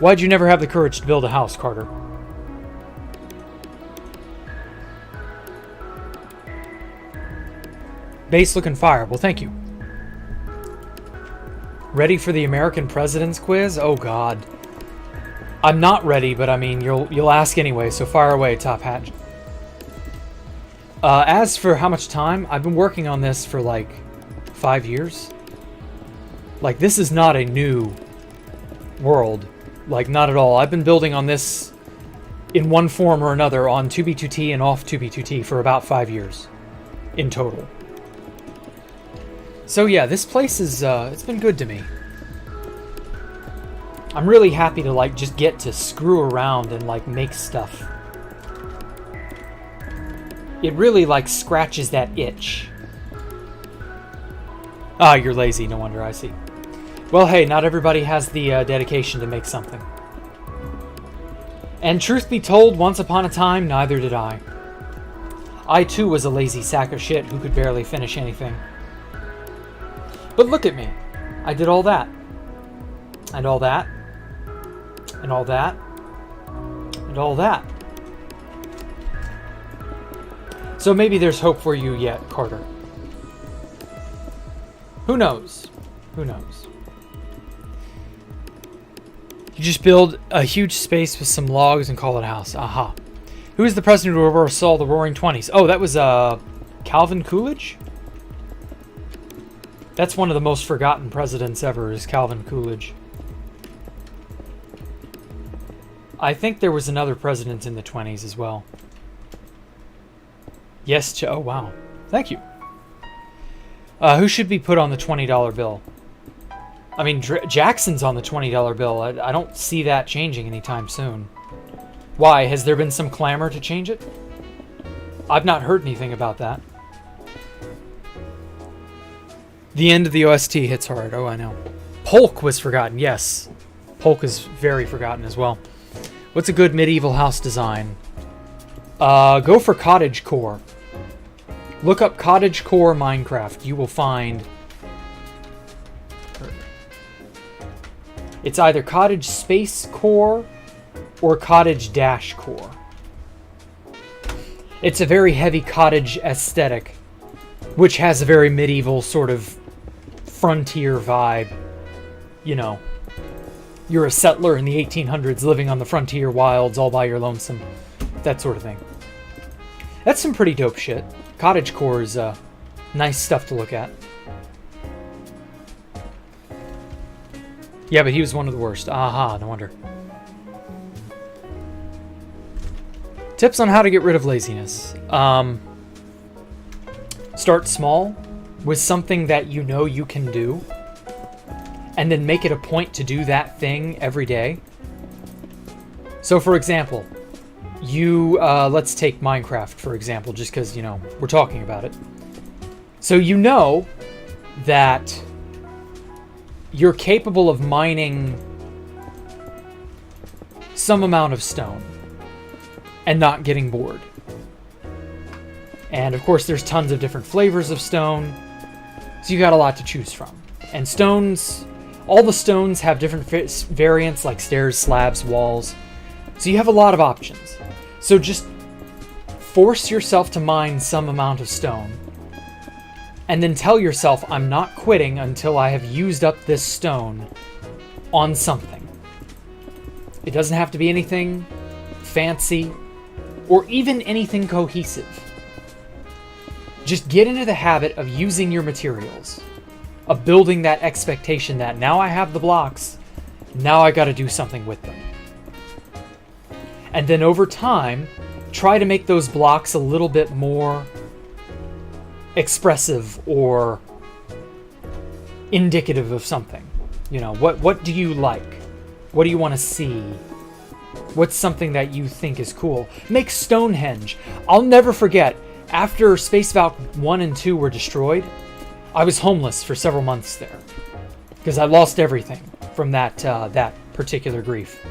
Why'd you never have the courage to build a house, Carter? Base looking fire. Well, thank you. Ready for the American President's quiz? Oh, God. I'm not ready, but I mean, you'll ask anyway, so fire away, Top Hat. As for how much time, I've been working on this for like 5 years. Like, this is not a new world. Like, not at all. I've been building on this in one form or another on 2B2T and off 2B2T for about 5 years in total. So yeah, this place is, it's been good to me. I'm really happy to, like, just get to screw around and, like, make stuff. It really, like, scratches that itch. Ah, you're lazy. No wonder, I see. Well, hey, not everybody has the dedication to make something. And truth be told, once upon a time, neither did I. I, too, was a lazy sack of shit who could barely finish anything. But look at me. I did all that. And all that. And all that. And all that. So maybe there's hope for you yet, Carter. Who knows? Who knows? You just build a huge space with some logs and call it a house. Aha. Who is the president who oversaw the Roaring Twenties? Oh, that was Calvin Coolidge? That's one of the most forgotten presidents ever, is Calvin Coolidge. I think there was another president in the 20s as well. Yes, oh wow. Thank you. Who should be put on the $20 bill? I mean, Jackson's on the $20 bill. I don't see that changing anytime soon. Why? Has there been some clamor to change it? I've not heard anything about that. The end of the OST hits hard. Oh, I know. Polk was forgotten. Yes. Polk is very forgotten as well. What's a good medieval house design? Go for cottagecore. Look up cottagecore Minecraft. You will find... It's either cottage space core or cottage dash core. It's a very heavy cottage aesthetic, which has a very medieval sort of frontier vibe. You know, you're a settler in the 1800s living on the frontier wilds all by your lonesome. That sort of thing. That's some pretty dope shit. Cottagecore is nice stuff to look at. Yeah, but he was one of the worst. Aha, no wonder. Tips on how to get rid of laziness. Start small with something that you know you can do, and then make it a point to do that thing every day. So, for example, you, let's take Minecraft, for example, just because, you know, we're talking about it. So you know that you're capable of mining some amount of stone and not getting bored. And of course there's tons of different flavors of stone, so you got a lot to choose from. And stones, all the stones have different variants, like stairs, slabs, walls, so you have a lot of options. So just force yourself to mine some amount of stone, and then tell yourself, I'm not quitting until I have used up this stone on something. It doesn't have to be anything fancy or even anything cohesive. Just get into the habit of using your materials, of building that expectation that now I have the blocks, now I got to do something with them. And then over time, try to make those blocks a little bit more expressive or indicative of something. You know, what do you like? What do you want to see? What's something that you think is cool? Make Stonehenge. I'll never forget, after Space Valk 1 and 2 were destroyed, I was homeless for several months there because I lost everything from that particular grief.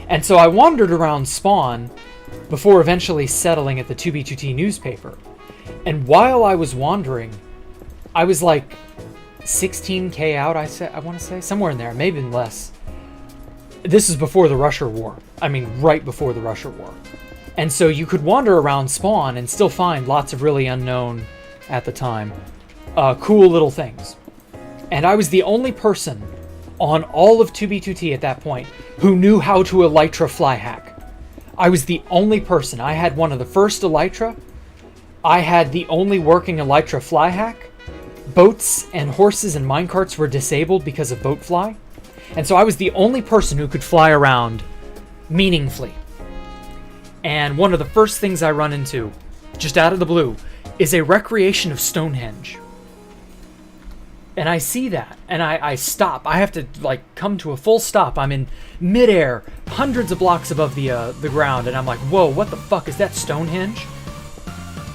And so I wandered around Spawn before eventually settling at the 2B2T newspaper. And while I was wandering, I was like 16K out, I want to say, somewhere in there, maybe less. This is before the Russia War. I mean, right before the Russia War. And so you could wander around Spawn and still find lots of really unknown, at the time, cool little things. And I was the only person on all of 2B2T at that point who knew how to Elytra fly hack. I was the only person. I had one of the first Elytra. I had the only working Elytra fly hack. Boats and horses and minecarts were disabled because of boat fly. And so I was the only person who could fly around meaningfully. And one of the first things I run into, just out of the blue, is a recreation of Stonehenge. And I see that, and I stop. I have to, like, come to a full stop. I'm in midair, hundreds of blocks above the ground, and I'm like, whoa, what the fuck is that, Stonehenge?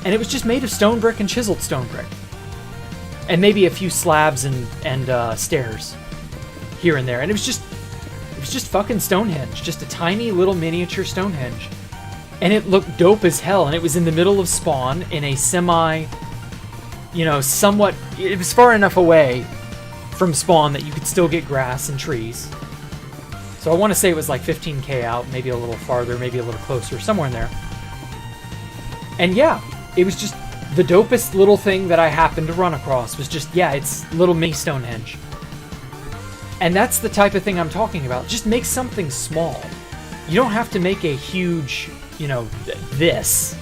And it was just made of stone brick and chiseled stone brick. And maybe a few slabs and stairs here and there. And it was just fucking Stonehenge. Just a tiny little miniature Stonehenge. And it looked dope as hell, and it was in the middle of spawn in a semi... somewhat... It was far enough away from spawn that you could still get grass and trees. So I want to say it was like 15k out, maybe a little farther, maybe a little closer, somewhere in there. And yeah, it was just the dopest little thing that I happened to run across. Was just, yeah, it's little mini Stonehenge. And that's the type of thing I'm talking about. Just make something small. You don't have to make a huge, this.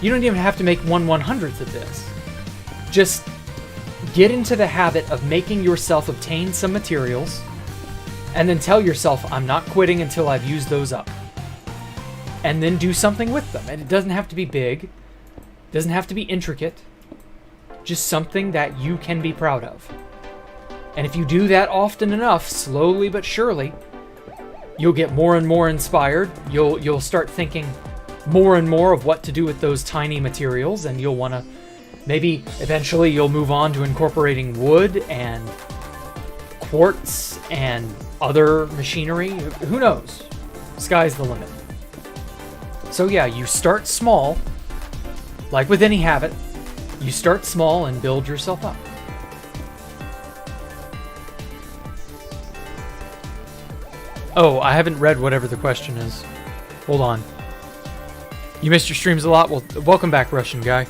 You don't even have to make 1/100th of this. Just get into the habit of making yourself obtain some materials, and then tell yourself, I'm not quitting until I've used those up. And then do something with them. And it doesn't have to be big. It doesn't have to be intricate. Just something that you can be proud of. And if you do that often enough, slowly but surely, you'll get more and more inspired. You'll start thinking more and more of what to do with those tiny materials, and you'll want to... Maybe eventually you'll move on to incorporating wood and quartz and other machinery. Who knows? Sky's the limit. So yeah, you start small. Like with any habit, you start small and build yourself up. Oh, I haven't read whatever the question is. Hold on. You missed your streams a lot? Well, welcome back, Russian guy.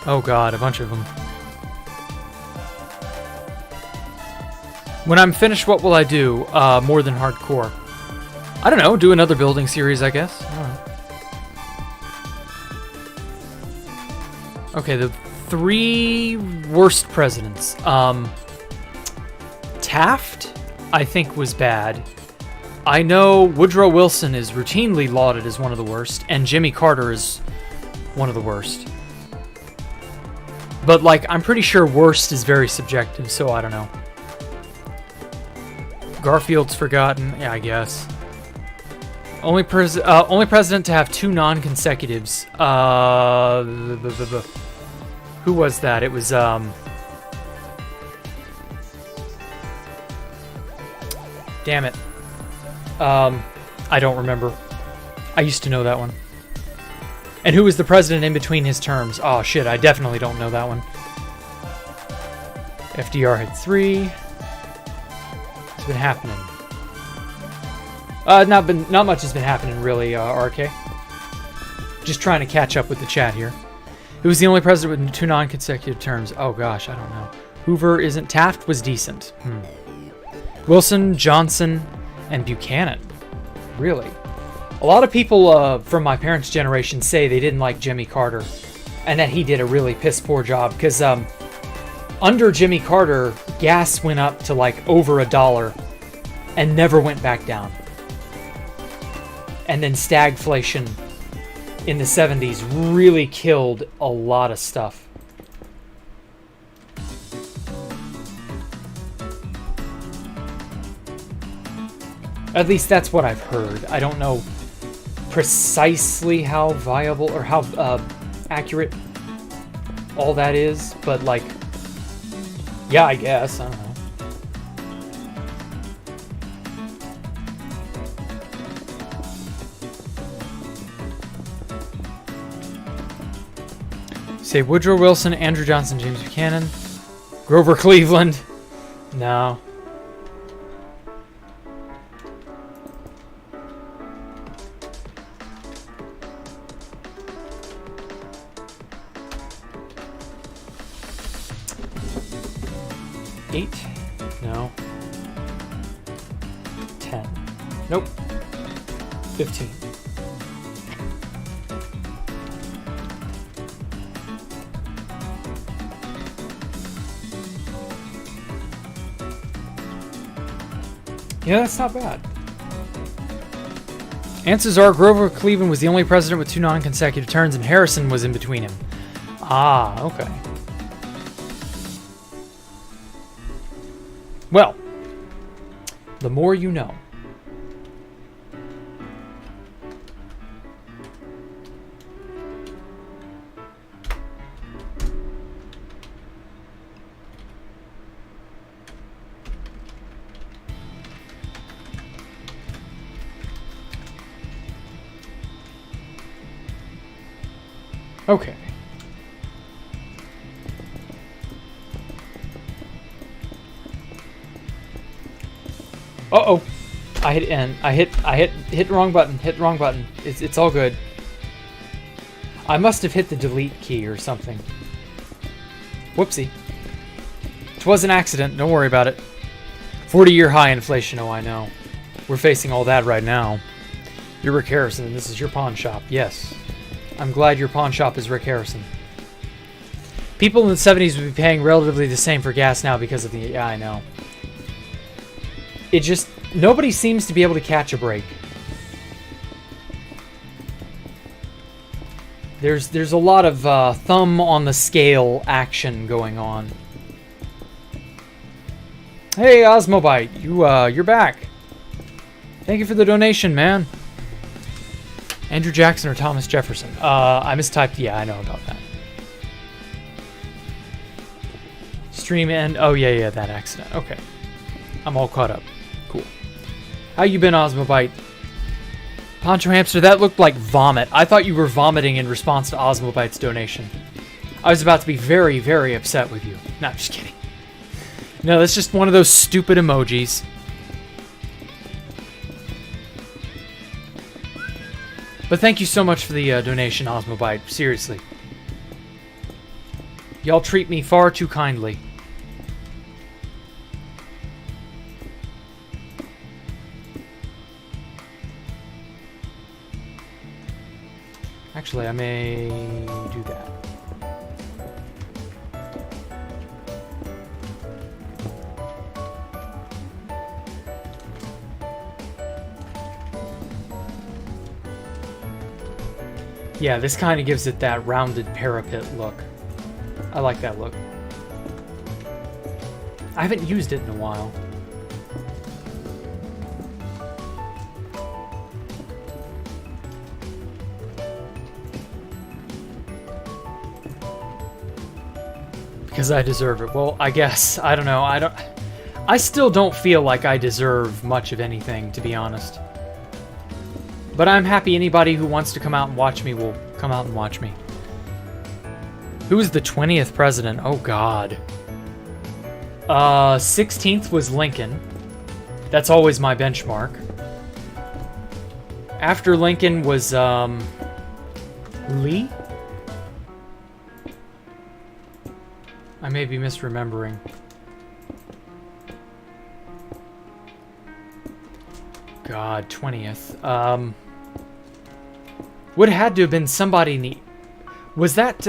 Oh god, a bunch of them. When I'm finished, what will I do? More than hardcore. I don't know, do another building series, I guess. I don't know. Okay, the 3 worst presidents. Taft, I think, was bad. I know Woodrow Wilson is routinely lauded as one of the worst, and Jimmy Carter is one of the worst. But, like, I'm pretty sure worst is very subjective, so I don't know. Garfield's forgotten. Yeah, I guess. Only president to have 2 non-consecutives. Who was that? It was, damn it. I don't remember. I used to know that one. And who was the president in between his terms? Oh shit, I definitely don't know that one. FDR had 3. What's been happening? Not much has been happening really, RK. Just trying to catch up with the chat here. Who was the only president with 2 non-consecutive terms? Oh gosh, I don't know. Hoover isn't. Taft was decent. Wilson, Johnson, and Buchanan. Really? A lot of people from my parents' generation say they didn't like Jimmy Carter and that he did a really piss-poor job because under Jimmy Carter, gas went up to like over $1 and never went back down. And then stagflation in the 70s really killed a lot of stuff. At least that's what I've heard. I don't know precisely how viable or how accurate all that is, but like, yeah, I guess. I don't know. Say Woodrow Wilson, Andrew Johnson, James Buchanan, Grover Cleveland. No. Eight? No. 10. Nope. 15. Yeah, that's not bad. Answers are Grover Cleveland was the only president with 2 non-consecutive terms, and Harrison was in between him. Ah, okay. Well, the more you know. Okay. Uh-oh. I hit N. I hit the wrong button. Hit the wrong button. It's all good. I must have hit the delete key or something. Whoopsie. It was an accident. Don't worry about it. 40-year high inflation. Oh, I know. We're facing all that right now. You're Rick Harrison, and this is your pawn shop. Yes. I'm glad your pawn shop is Rick Harrison. People in the 70s would be paying relatively the same for gas now because of the... Yeah, I know. It just... Nobody seems to be able to catch a break. There's a lot of thumb on the scale action going on. Hey, Osmobite, you're back. Thank you for the donation, man. Andrew Jackson or Thomas Jefferson? I mistyped. Yeah, I know about that. Stream end. Oh, yeah, that accident. Okay. I'm all caught up. Cool. How you been, Osmobite? Poncho Hamster, that looked like vomit. I thought you were vomiting in response to Osmobite's donation. I was about to be very, very upset with you. No, I'm just kidding. No, that's just one of those stupid emojis. But thank you so much for the donation, Osmobite. Seriously. Y'all treat me far too kindly. Actually, I may do that. Yeah, this kind of gives it that rounded parapet look. I like that look. I haven't used it in a while. Because I deserve it. Well, I guess. I don't know. I still don't feel like I deserve much of anything, to be honest. But I'm happy anybody who wants to come out and watch me will come out and watch me. Who was the 20th president? Oh, God. 16th was Lincoln. That's always my benchmark. After Lincoln was, Lee? I may be misremembering. God, 20th. Would have had to have been somebody in the... Was that,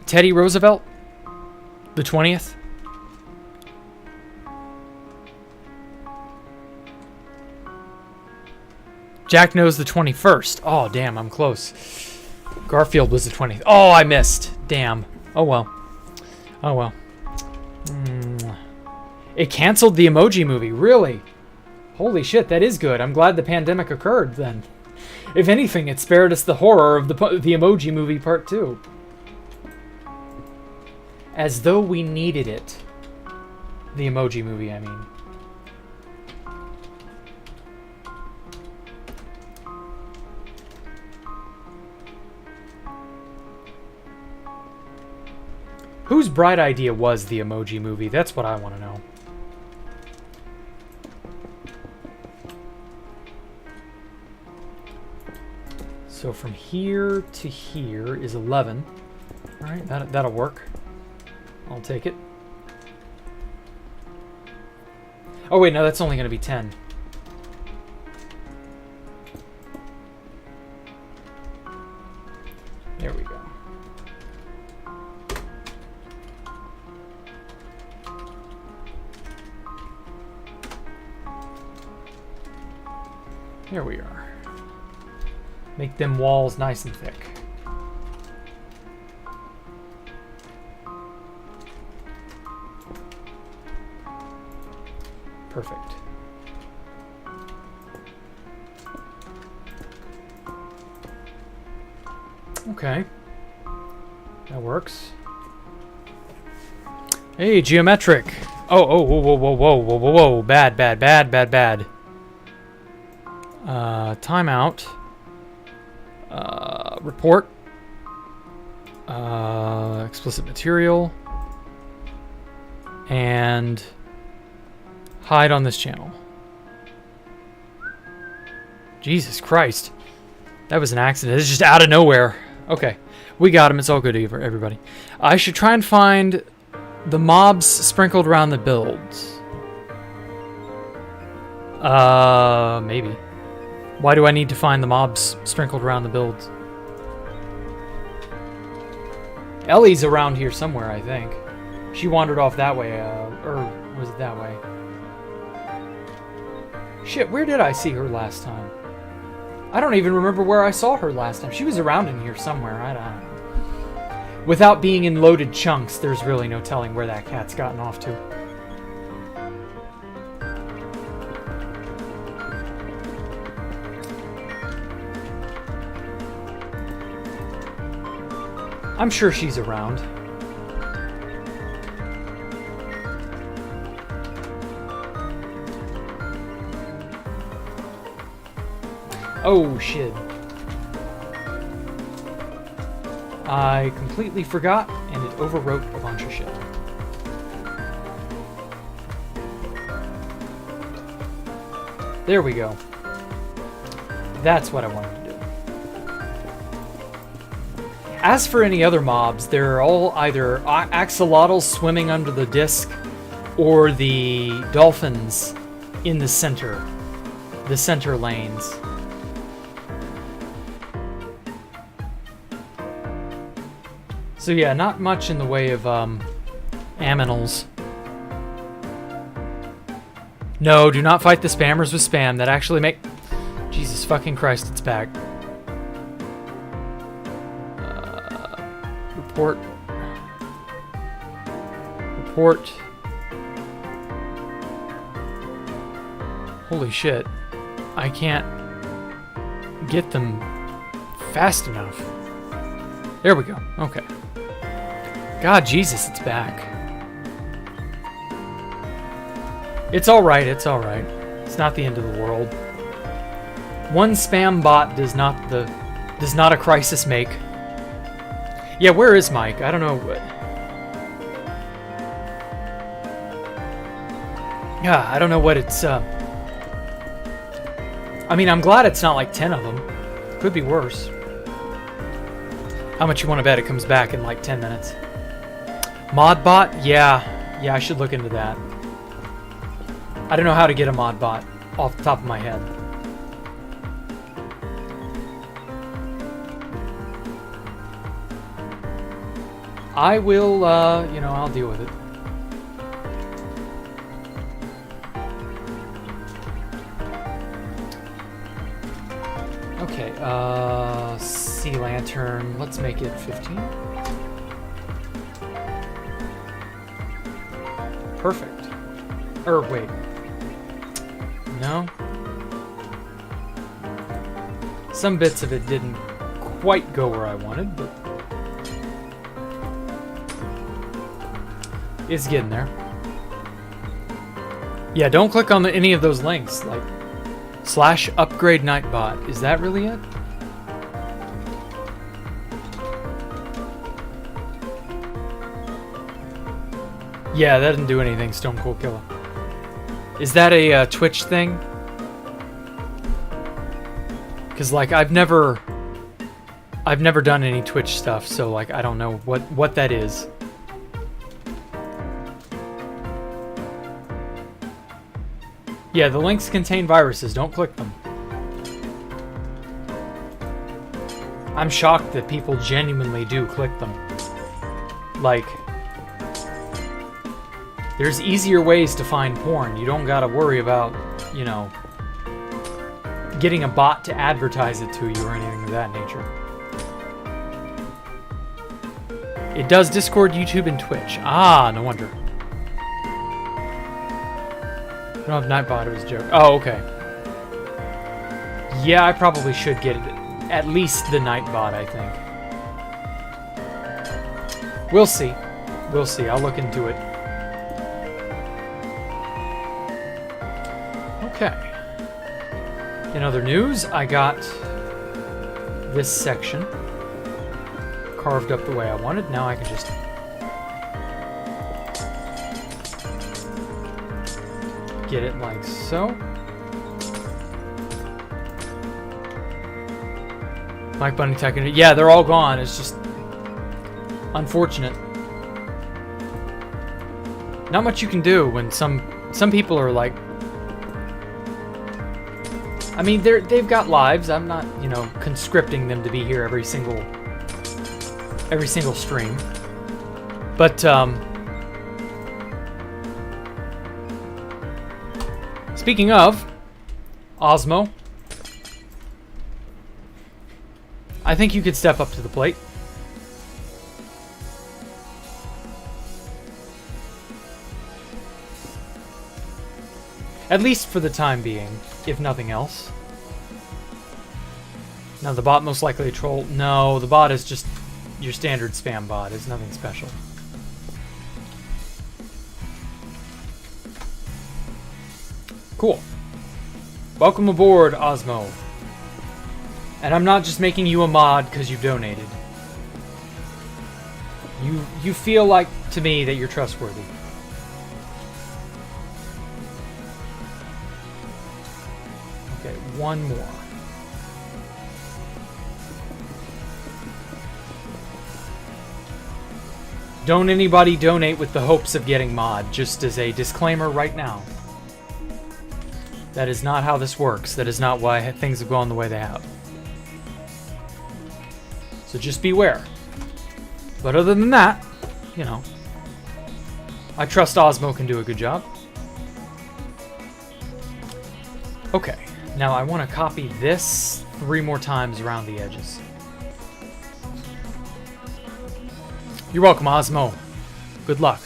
Teddy Roosevelt? The 20th? Jack knows the 21st. Oh, damn, I'm close. Garfield was the 20th. Oh, I missed. Damn. Oh, well. Oh, well. It canceled the Emoji Movie. Really? Holy shit, that is good. I'm glad the pandemic occurred, then. If anything, it spared us the horror of the Emoji Movie Part 2. As though we needed it. The Emoji Movie, I mean. Whose bright idea was the Emoji Movie? That's what I want to know. So from here to here is 11. All right, that'll work. I'll take it. Oh wait, no, that's only going to be 10. There we go. Here we are. Make them walls nice and thick. Perfect. Okay. That works. Hey, geometric. Oh, whoa, whoa, whoa, whoa, whoa, whoa, whoa. Bad, bad, bad, bad, bad. Timeout. Report. Explicit material. And hide on this channel. Jesus Christ. That was an accident. It's just out of nowhere. Okay. We got him. It's all good, everybody. I should try and find the mobs sprinkled around the builds. Maybe. Why do I need to find the mobs sprinkled around the builds? Ellie's around here somewhere, I think. She wandered off that way, or was it that way? Shit, where did I see her last time? I don't even remember where I saw her last time. She was around in here somewhere. I don't know. Without being in loaded chunks, there's really no telling where that cat's gotten off to. I'm sure she's around. Oh, shit. I completely forgot, and it overwrote a bunch of shit. There we go. That's what I wanted to do. As for any other mobs, they're all either axolotls swimming under the disc or the dolphins in the center lanes. So yeah, not much in the way of aminals. No, do not fight the spammers with spam. That actually make... Jesus fucking Christ, it's back. Report. Report. Holy shit. I can't get them fast enough. There we go. Okay. God, Jesus, it's back. It's alright, it's alright. It's not the end of the world. One spam bot does not a crisis make. Yeah, where is Mike? I don't know what. Yeah, I don't know what it's I mean, I'm glad it's not like 10 of them. Could be worse. How much you want to bet it comes back in like 10 minutes? Modbot? Yeah, I should look into that. I don't know how to get a modbot off the top of my head. I will, I'll deal with it. Okay, Sea Lantern, let's make it 15. Perfect. Or wait. No. Some bits of it didn't quite go where I wanted, but it's getting there. Yeah, don't click on any of those links, like /upgrade Nightbot. Is that really it? Yeah, that didn't do anything, Stone Cold Killer. Is that a Twitch thing? Because, like, I've never done any Twitch stuff, so, like, I don't know what that is. Yeah, the links contain viruses. Don't click them. I'm shocked that people genuinely do click them. Like... There's easier ways to find porn. You don't gotta worry about, getting a bot to advertise it to you or anything of that nature. It does Discord, YouTube, and Twitch. Ah, no wonder. I don't have Nightbot, it was a joke. Oh, okay. Yeah, I probably should get it. At least the Nightbot, I think. We'll see. We'll see. I'll look into it. Okay. In other news, I got this section carved up the way I wanted. Now I can just get it like so. Mike Bunny Tech. Yeah, they're all gone. It's just unfortunate. Not much you can do when some people are like, I mean, they've got lives. I'm not, you know, conscripting them to be here every single stream. But speaking of Osmo, I think you could step up to the plate. At least for the time being, if nothing else. Now the bot most likely a troll. No, the bot is just your standard spam bot. It's nothing special. Cool. Welcome aboard, Osmo. And I'm not just making you a mod because you've donated. You feel like, to me, that you're trustworthy. Okay, one more. Don't anybody donate with the hopes of getting mod, just as a disclaimer right now. That is not how this works. That is not why things have gone the way they have. So just beware. But other than that, you know, I trust Osmo can do a good job. Okay, now I want to copy this 3 more times around the edges. You're welcome, Osmo. Good luck.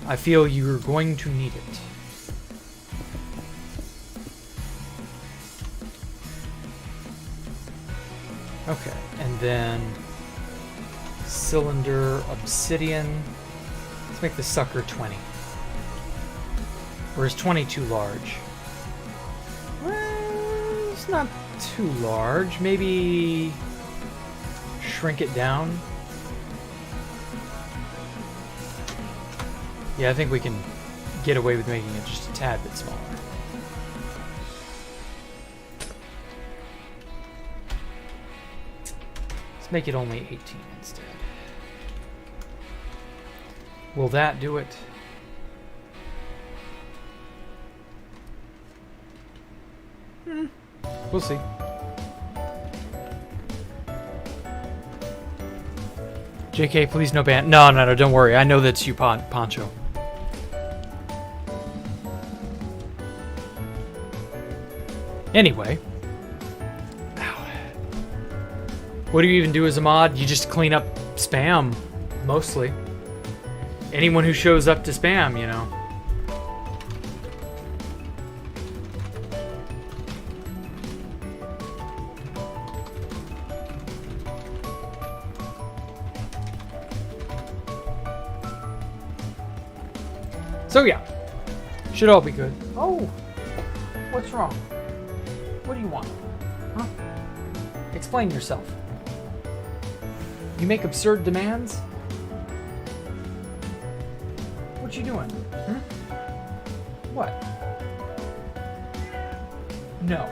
I feel you're going to need it. Okay, and then cylinder, obsidian. Let's make the sucker 20. Or is 20 too large? Well, it's not too large. Maybe shrink it down. Yeah, I think we can get away with making it just a tad bit smaller. Let's make it only 18 instead. Will that do it? We'll see. JK, please no ban. No, don't worry. I know that's you, Poncho. Anyway. What do you even do as a mod? You just clean up spam, mostly. Anyone who shows up to spam, you know. So yeah, should all be good. Oh, what's wrong? What do you want? Huh? Explain yourself. You make absurd demands? What you doing? What? No.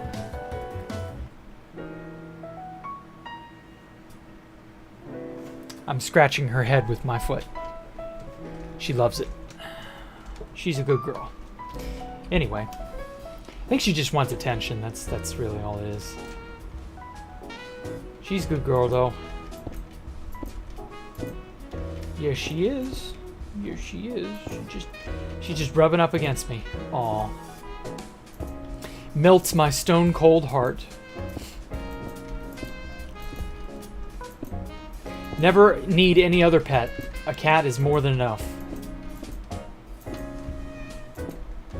I'm scratching her head with my foot. She loves it. She's a good girl. Anyway, I think she just wants attention. That's really all it is. She's a good girl, though. Yes, she is. Here she is. She's just rubbing up against me. Aw. Melts my stone cold heart. Never need any other pet. A cat is more than enough.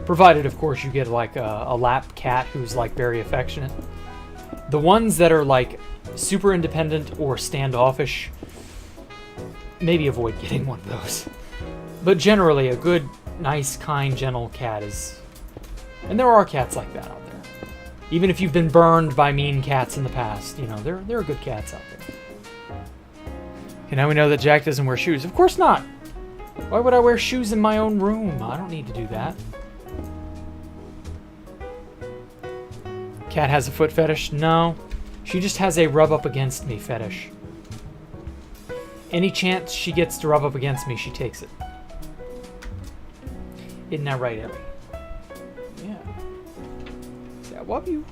Provided, of course, you get like a lap cat who's like very affectionate. The ones that are like super independent or standoffish, maybe avoid getting one of those. But generally, a good, nice, kind, gentle cat is... And there are cats like that out there. Even if you've been burned by mean cats in the past, you know, there are good cats out there. Okay, now we know that Jack doesn't wear shoes. Of course not! Why would I wear shoes in my own room? I don't need to do that. Cat has a foot fetish? No. She just has a rub up against me fetish. Any chance she gets to rub up against me, she takes it. Isn't that right, Ellie? Yeah. See, I love you.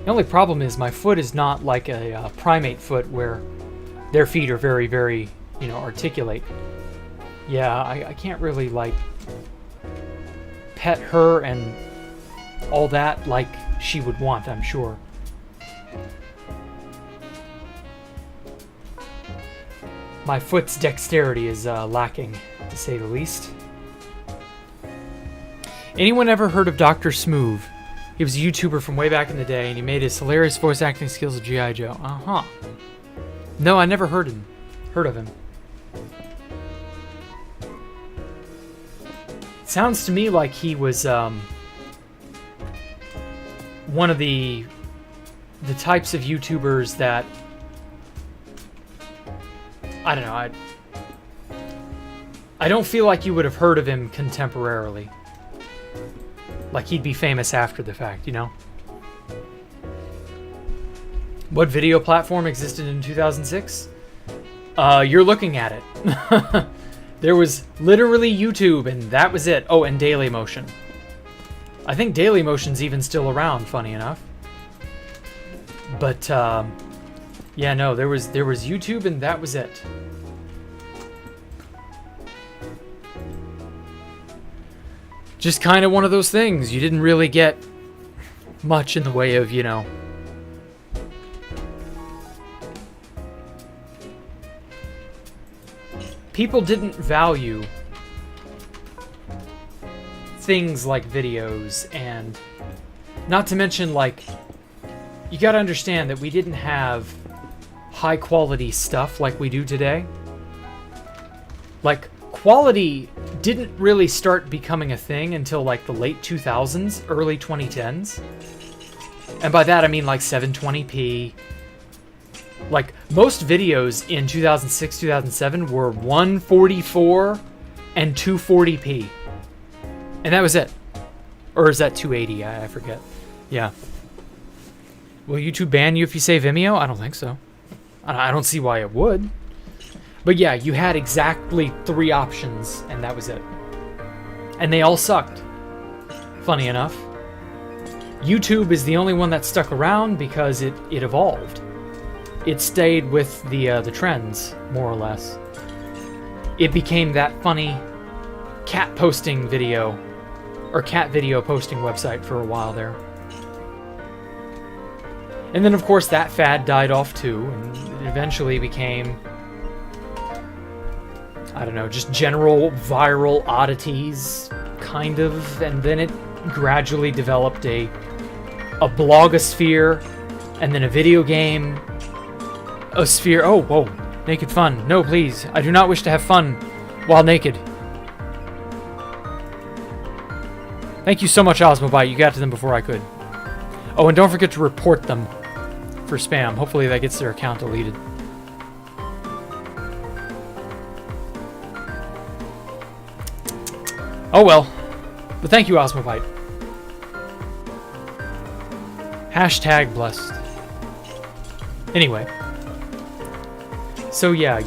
The only problem is my foot is not like a primate foot where their feet are very, very, you know, articulate. Yeah, I can't really, like, pet her and all that like she would want, I'm sure. My foot's dexterity is lacking, to say the least. Anyone ever heard of Dr. Smoove? He was a YouTuber from way back in the day, and he made his hilarious voice acting skills of G.I. Joe. Uh-huh. No, I never heard of him. It sounds to me like he was one of the types of YouTubers that... I don't know, I don't feel like you would have heard of him contemporarily. Like he'd be famous after the fact, you know? What video platform existed in 2006? You're looking at it. There was literally YouTube, and that was it. Oh, and Dailymotion. I think Dailymotion's even still around, funny enough. But, yeah, no, there was YouTube, and that was it. Just kind of one of those things. You didn't really get much in the way of, you know... People didn't value things like videos, and not to mention, like, you gotta understand that we didn't have high quality stuff like we do today. Like, quality didn't really start becoming a thing until like the late 2000s, early 2010s. And by that I mean like 720p. Like, most videos in 2006, 2007 were 144 and 240p. And that was it. Or is that 280? I forget. Yeah. Will YouTube ban you if you say Vimeo? I don't think so. I don't see why it would. But yeah, you had exactly 3 options, and that was it. And they all sucked. Funny enough. YouTube is the only one that stuck around because it evolved. It stayed with the trends, more or less. It became that funny cat posting video, or cat video posting website for a while there. And then, of course, that fad died off too, and it eventually became, I don't know, just general viral oddities, kind of, and then it gradually developed a blogosphere, and then a video game, a sphere. Oh, whoa, naked fun. No, please, I do not wish to have fun while naked. Thank you so much, Osmobite. You got to them before I could. Oh, and don't forget to report them for spam. Hopefully that gets their account deleted. Oh well. But thank you, Osmobite. Hashtag blessed. Anyway. So yeah,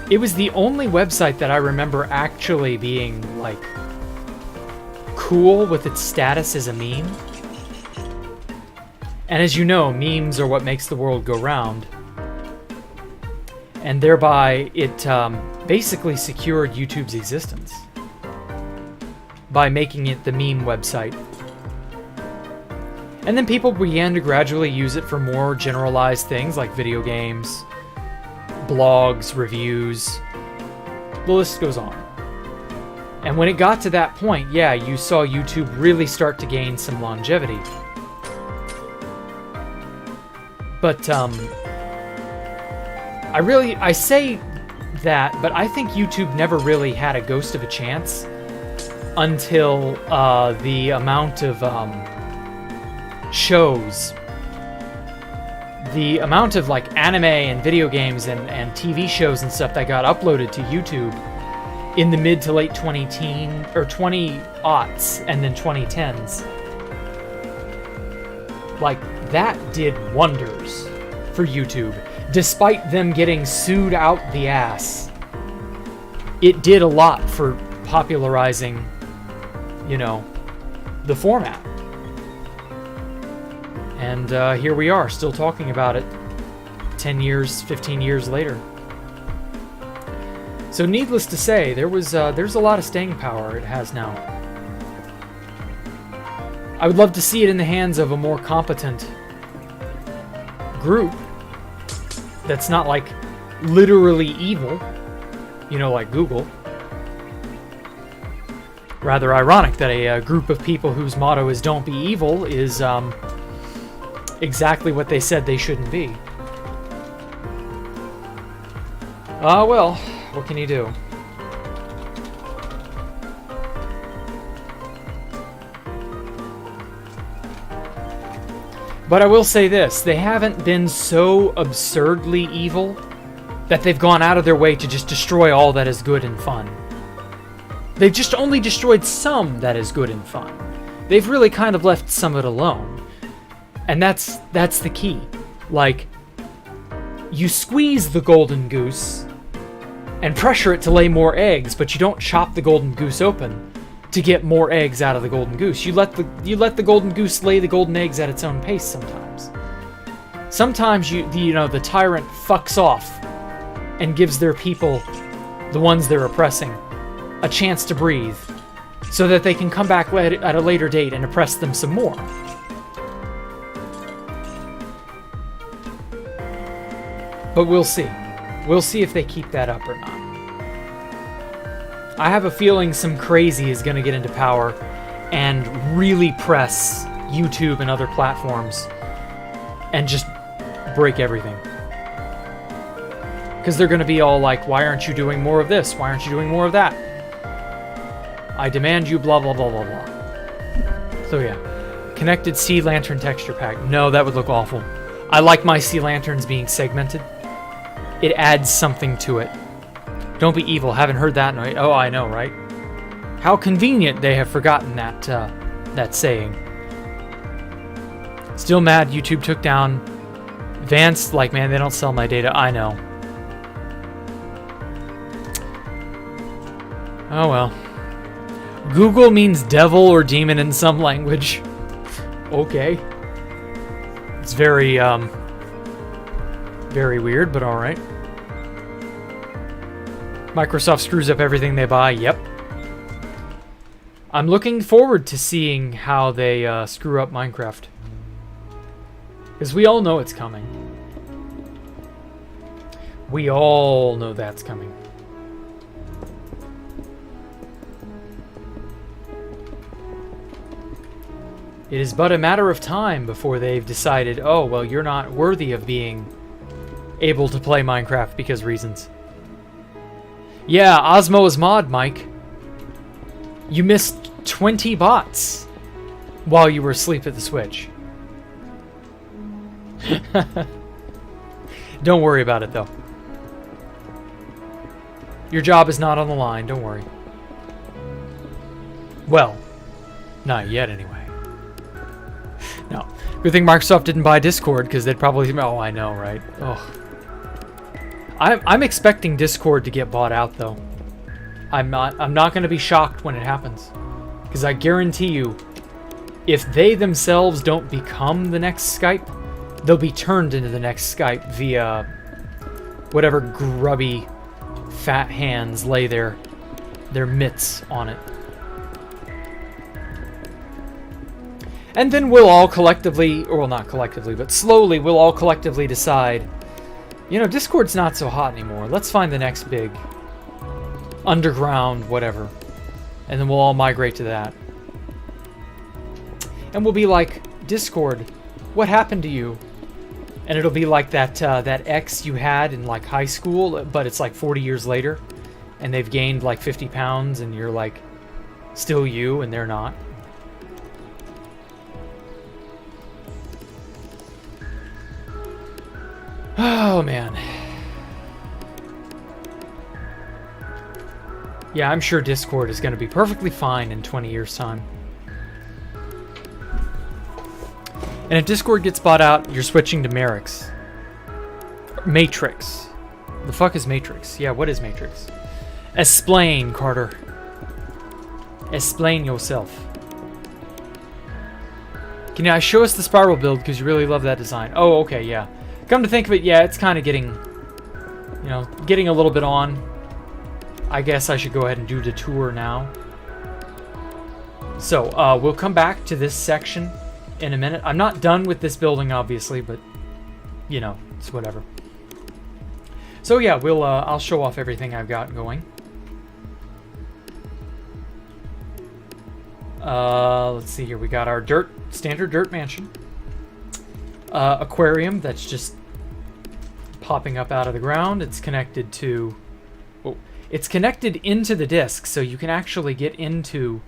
it was the only website that I remember actually being, like, cool with its status as a meme. And as you know, memes are what makes the world go round. And thereby, it basically secured YouTube's existence by making it the meme website. And then people began to gradually use it for more generalized things like video games, blogs, reviews. The list goes on. And when it got to that point, yeah, you saw YouTube really start to gain some longevity. But I say that, but I think YouTube never really had a ghost of a chance until the amount of shows, the amount of like anime and video games and TV shows and stuff that got uploaded to YouTube in the mid to late 20-aughts and then 2010s. Like, that did wonders for YouTube. Despite them getting sued out the ass, it did a lot for popularizing, you know, the format. And here we are, still talking about it 10 years, 15 years later. So needless to say, there's a lot of staying power it has now. I would love to see it in the hands of a more competent group that's not like literally evil, you know, like Google. Rather ironic that a group of people whose motto is "Don't be evil" is exactly what they said they shouldn't be. Well, what can you do? But I will say this, they haven't been so absurdly evil that they've gone out of their way to just destroy all that is good and fun. They've just only destroyed some that is good and fun. They've really kind of left some of it alone. And that's the key. Like, you squeeze the golden goose and pressure it to lay more eggs, but you don't chop the golden goose open to get more eggs out of the golden goose. You let the golden goose lay the golden eggs at its own pace sometimes. Sometimes the tyrant fucks off and gives their people, the ones they're oppressing, a chance to breathe so that they can come back at a later date and oppress them some more. But we'll see. We'll see if they keep that up or not. I have a feeling some crazy is going to get into power and really press YouTube and other platforms and just break everything. Because they're going to be all like, why aren't you doing more of this? Why aren't you doing more of that? I demand you blah blah blah blah blah. So yeah. Connected sea lantern texture pack. No, that would look awful. I like my sea lanterns being segmented. It adds something to it. Don't be evil. Haven't heard that in oh, I know, right? How convenient they have forgotten that saying. Still mad YouTube took down Vance. Like, man, they don't sell my data. I know. Oh well. Google means devil or demon in some language. Okay. It's very weird, but alright. Microsoft screws up everything they buy. Yep. I'm looking forward to seeing how they screw up Minecraft. Because we all know it's coming. We all know that's coming. It is but a matter of time before they've decided, oh, well, you're not worthy of being able to play Minecraft because reasons. Yeah, Osmo is mod, Mike. You missed 20 bots while you were asleep at the Switch. Don't worry about it, though. Your job is not on the line, don't worry. Well, not yet, anyway. No. Good thing Microsoft didn't buy Discord, because they'd probably... Oh, I know, right? Oh. I'm expecting Discord to get bought out, though. I'm not going to be shocked when it happens. Because I guarantee you, if they themselves don't become the next Skype, they'll be turned into the next Skype via whatever grubby fat hands lay their mitts on it. And then we'll all collectively, or well, not collectively, but slowly we'll all collectively decide, you know, Discord's not so hot anymore. Let's find the next big underground whatever. And then we'll all migrate to that. And we'll be like, Discord, what happened to you? And it'll be like that ex you had in like high school, but it's like 40 years later, and they've gained like 50 pounds, and you're like still you, and they're not. Oh man. Yeah, I'm sure Discord is going to be perfectly fine in 20 years' time. And if Discord gets bought out, you're switching to Matrix. Matrix. The fuck is Matrix? Yeah, what is Matrix? Explain, Carter. Explain yourself. Can you show us the spiral build because you really love that design? Oh, okay, yeah. Come to think of it, yeah, it's kind of getting, you know, getting a little bit on. I guess I should go ahead and do the tour now. So, we'll come back to this section in a minute. I'm not done with this building, obviously, but, you know, it's whatever. So, yeah, I'll show off everything I've got going. Let's see here. We got our standard dirt mansion. Aquarium that's just popping up out of the ground. It's connected to... Oh, it's connected into the disc, so you can actually get into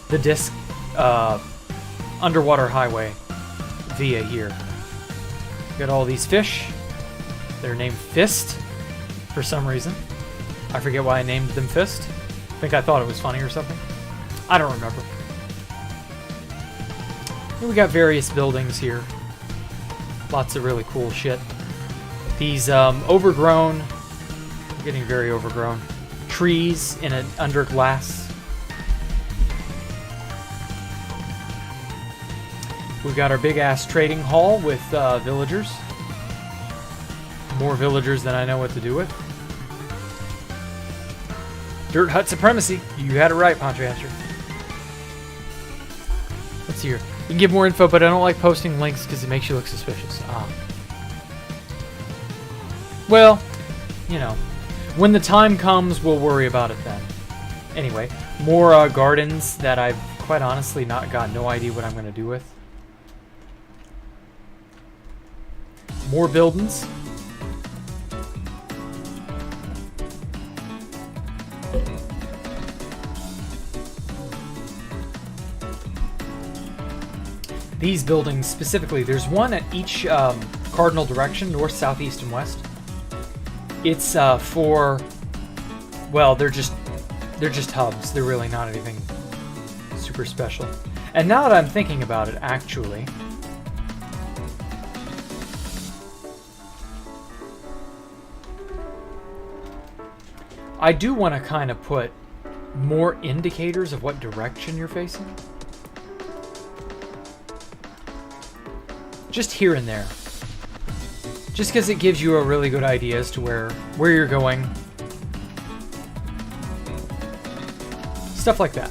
the disc underwater highway via here. Got all these fish. They're named Fist for some reason. I forget why I named them Fist. I think I thought it was funny or something. I don't remember. And we got various buildings here. Lots of really cool shit. These overgrown, getting very overgrown, trees in an under glass. We've got our big ass trading hall with villagers. More villagers than I know what to do with. Dirt hut supremacy. You had it right, Pontraster. Let's see here. You can give more info, but I don't like posting links because it makes you look suspicious. Well, you know, when the time comes, we'll worry about it then. Anyway, more gardens that I've quite honestly got no idea what I'm going to do with. More buildings. These buildings specifically, there's one at each cardinal direction, north, south, east, and west. It's for, well, they're just hubs. They're really not anything super special. And now that I'm thinking about it, actually, I do want to kind of put more indicators of what direction you're facing. Just here and there. Just because it gives you a really good idea as to where you're going. Stuff like that.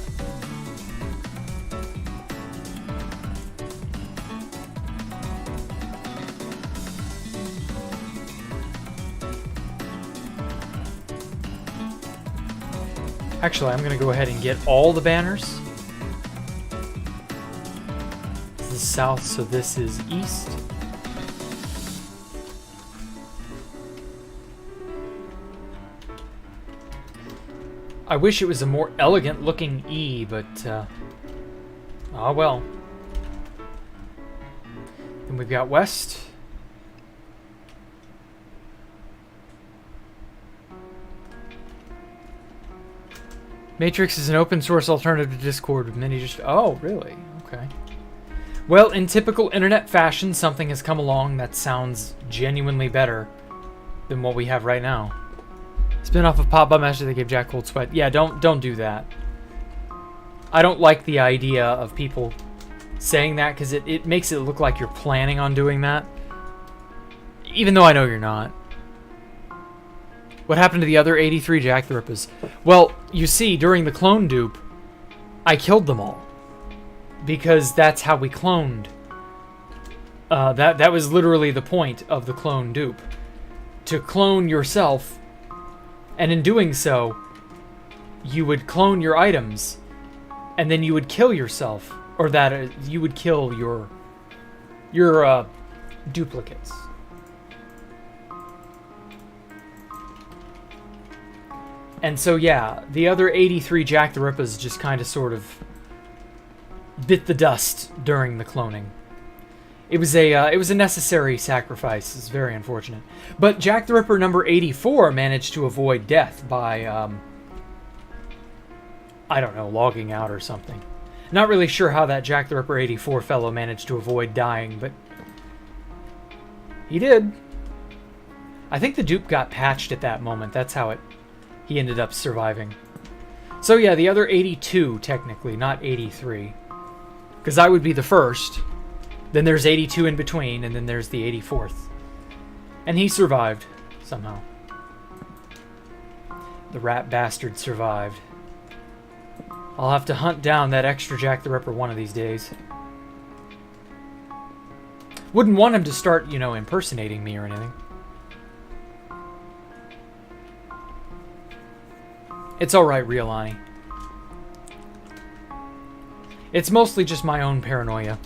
Actually, I'm going to go ahead and get all the banners. This is south, so this is east. I wish it was a more elegant looking E, but ah well. Then we've got west. Matrix is an open source alternative to Discord with many just... Oh, really? Okay. Well, in typical internet fashion, something has come along that sounds genuinely better than what we have right now. Spin off of Pop By Master that gave Jack Cold Sweat. Yeah, don't do that. I don't like the idea of people saying that, because it makes it look like you're planning on doing that. Even though I know you're not. What happened to the other 83 Jacktherippas? Well, you see, during the clone dupe, I killed them all. Because that's how we cloned. That was literally the point of the clone dupe. To clone yourself, and in doing so, you would clone your items, and then you would kill yourself, or you would kill your duplicates. And so yeah, the other 83 Jacktherippas just kind of sort of bit the dust during the cloning. It was a necessary sacrifice. It's very unfortunate. But Jacktherippa number 84 managed to avoid death by, I don't know, logging out or something. Not really sure how that Jacktherippa 84 fellow managed to avoid dying, but he did. I think the dupe got patched at that moment. That's how he ended up surviving. So yeah, the other 82, technically, not 83. Because I would be the first. Then there's 82 in between, and then there's the 84th. And he survived, somehow. The rat bastard survived. I'll have to hunt down that extra Jacktherippa one of these days. Wouldn't want him to start, you know, impersonating me or anything. It's alright, Riolani. It's mostly just my own paranoia.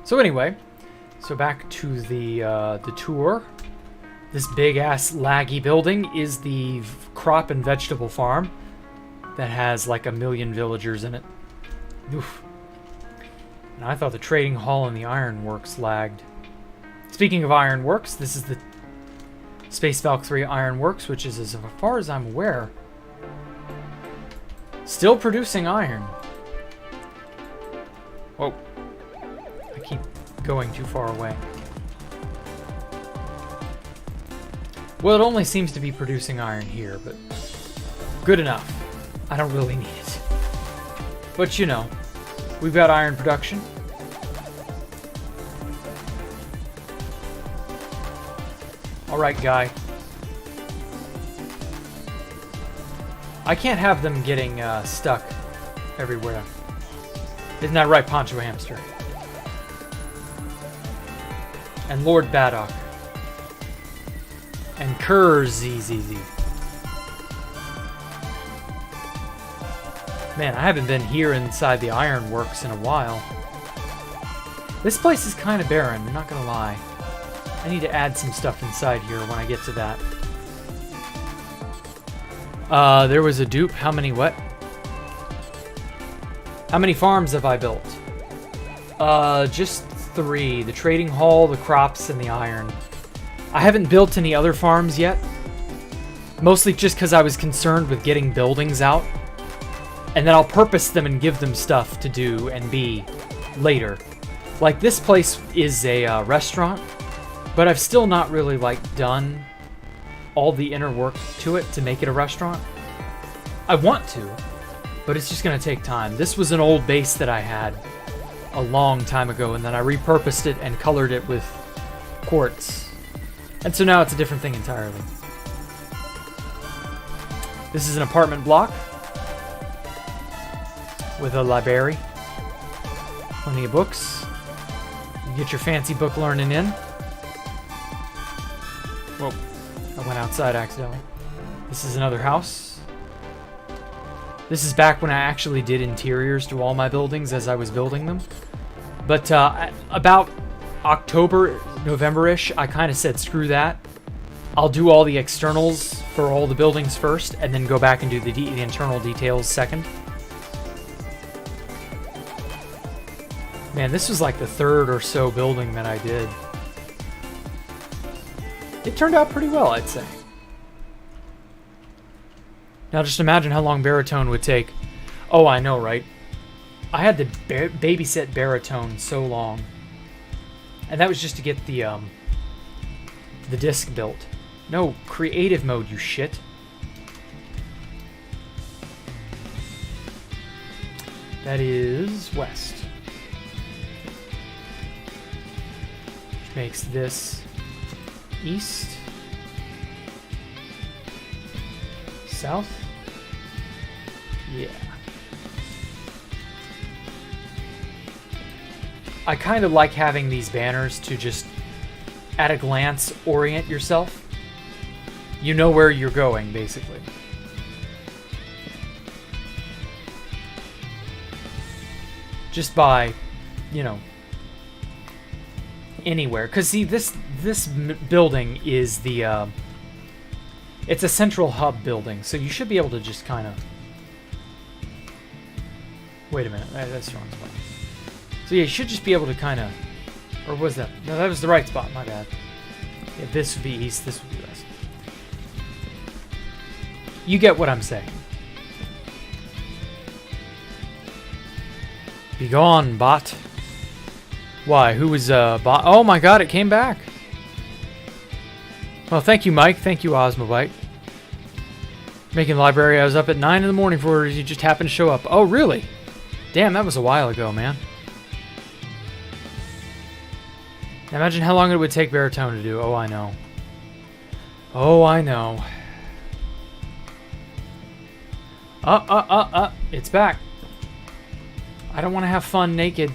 So anyway, so back to the tour. This big-ass laggy building is the crop and vegetable farm that has like 1 million villagers in it. Oof. And I thought the trading hall and the ironworks lagged. Speaking of ironworks, this is the Space Valkyria Ironworks, which is, as far as I'm aware, still producing iron. Whoa. I keep going too far away. Well, it only seems to be producing iron here, but good enough. I don't really need it. But you know, we've got iron production. Alright, guy. I can't have them getting stuck everywhere. Isn't that right, Poncho Hamster? And Lord Baddock. And Kurzzzz. Man, I haven't been here inside the ironworks in a while. This place is kind of barren, I'm not gonna lie. I need to add some stuff inside here when I get to that. There was a dupe. How many what? How many farms have I built? Just 3. The trading hall, the crops, and the iron. I haven't built any other farms yet. Mostly just because I was concerned with getting buildings out. And then I'll purpose them and give them stuff to do and be later. Like this place is a restaurant. But I've still not really, like, done all the inner work to it to make it a restaurant. I want to, but it's just going to take time. This was an old base that I had a long time ago, and then I repurposed it and colored it with quartz. And so now it's a different thing entirely. This is an apartment block with a library. Plenty of books. You get your fancy book learning in. Whoa, I went outside accidentally. This is another house. This is back when I actually did interiors to all my buildings as I was building them. But about October, November-ish, I kind of said, screw that. I'll do all the externals for all the buildings first, and then go back and do the internal details second. Man, this was like the 3rd or so building that I did. It turned out pretty well, I'd say. Now just imagine how long baritone would take. Oh, I know, right? I had to babysit baritone so long. And that was just to get the disc built. No, creative mode, you shit. That is west. Which makes this east. South? Yeah. I kind of like having these banners to just, at a glance, orient yourself. You know where you're going, basically. Just by, you know, anywhere. Because, see, this building is the, it's a central hub building, so you should be able to just kind of... Wait a minute, that's the wrong spot. So yeah, you should just be able to kind of... Or was that? No, that was the right spot, my bad. Yeah, this would be east, this would be west. You get what I'm saying. Be gone, bot. Why, who was, bot? Oh my god, it came back! Well, thank you, Mike. Thank you, Osmobite. Making the library, I was up at 9 in the morning for you just happened to show up. Oh, really? Damn, that was a while ago, man. Now imagine how long it would take Baritone to do. Oh, I know. Oh, I know. It's back. I don't want to have fun naked.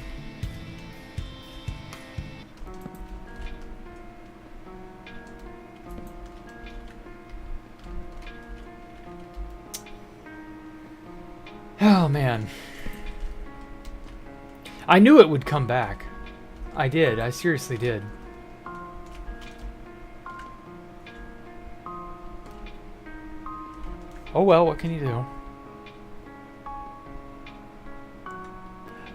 Oh, man. I knew it would come back. I did. I seriously did. Oh, well, what can you do?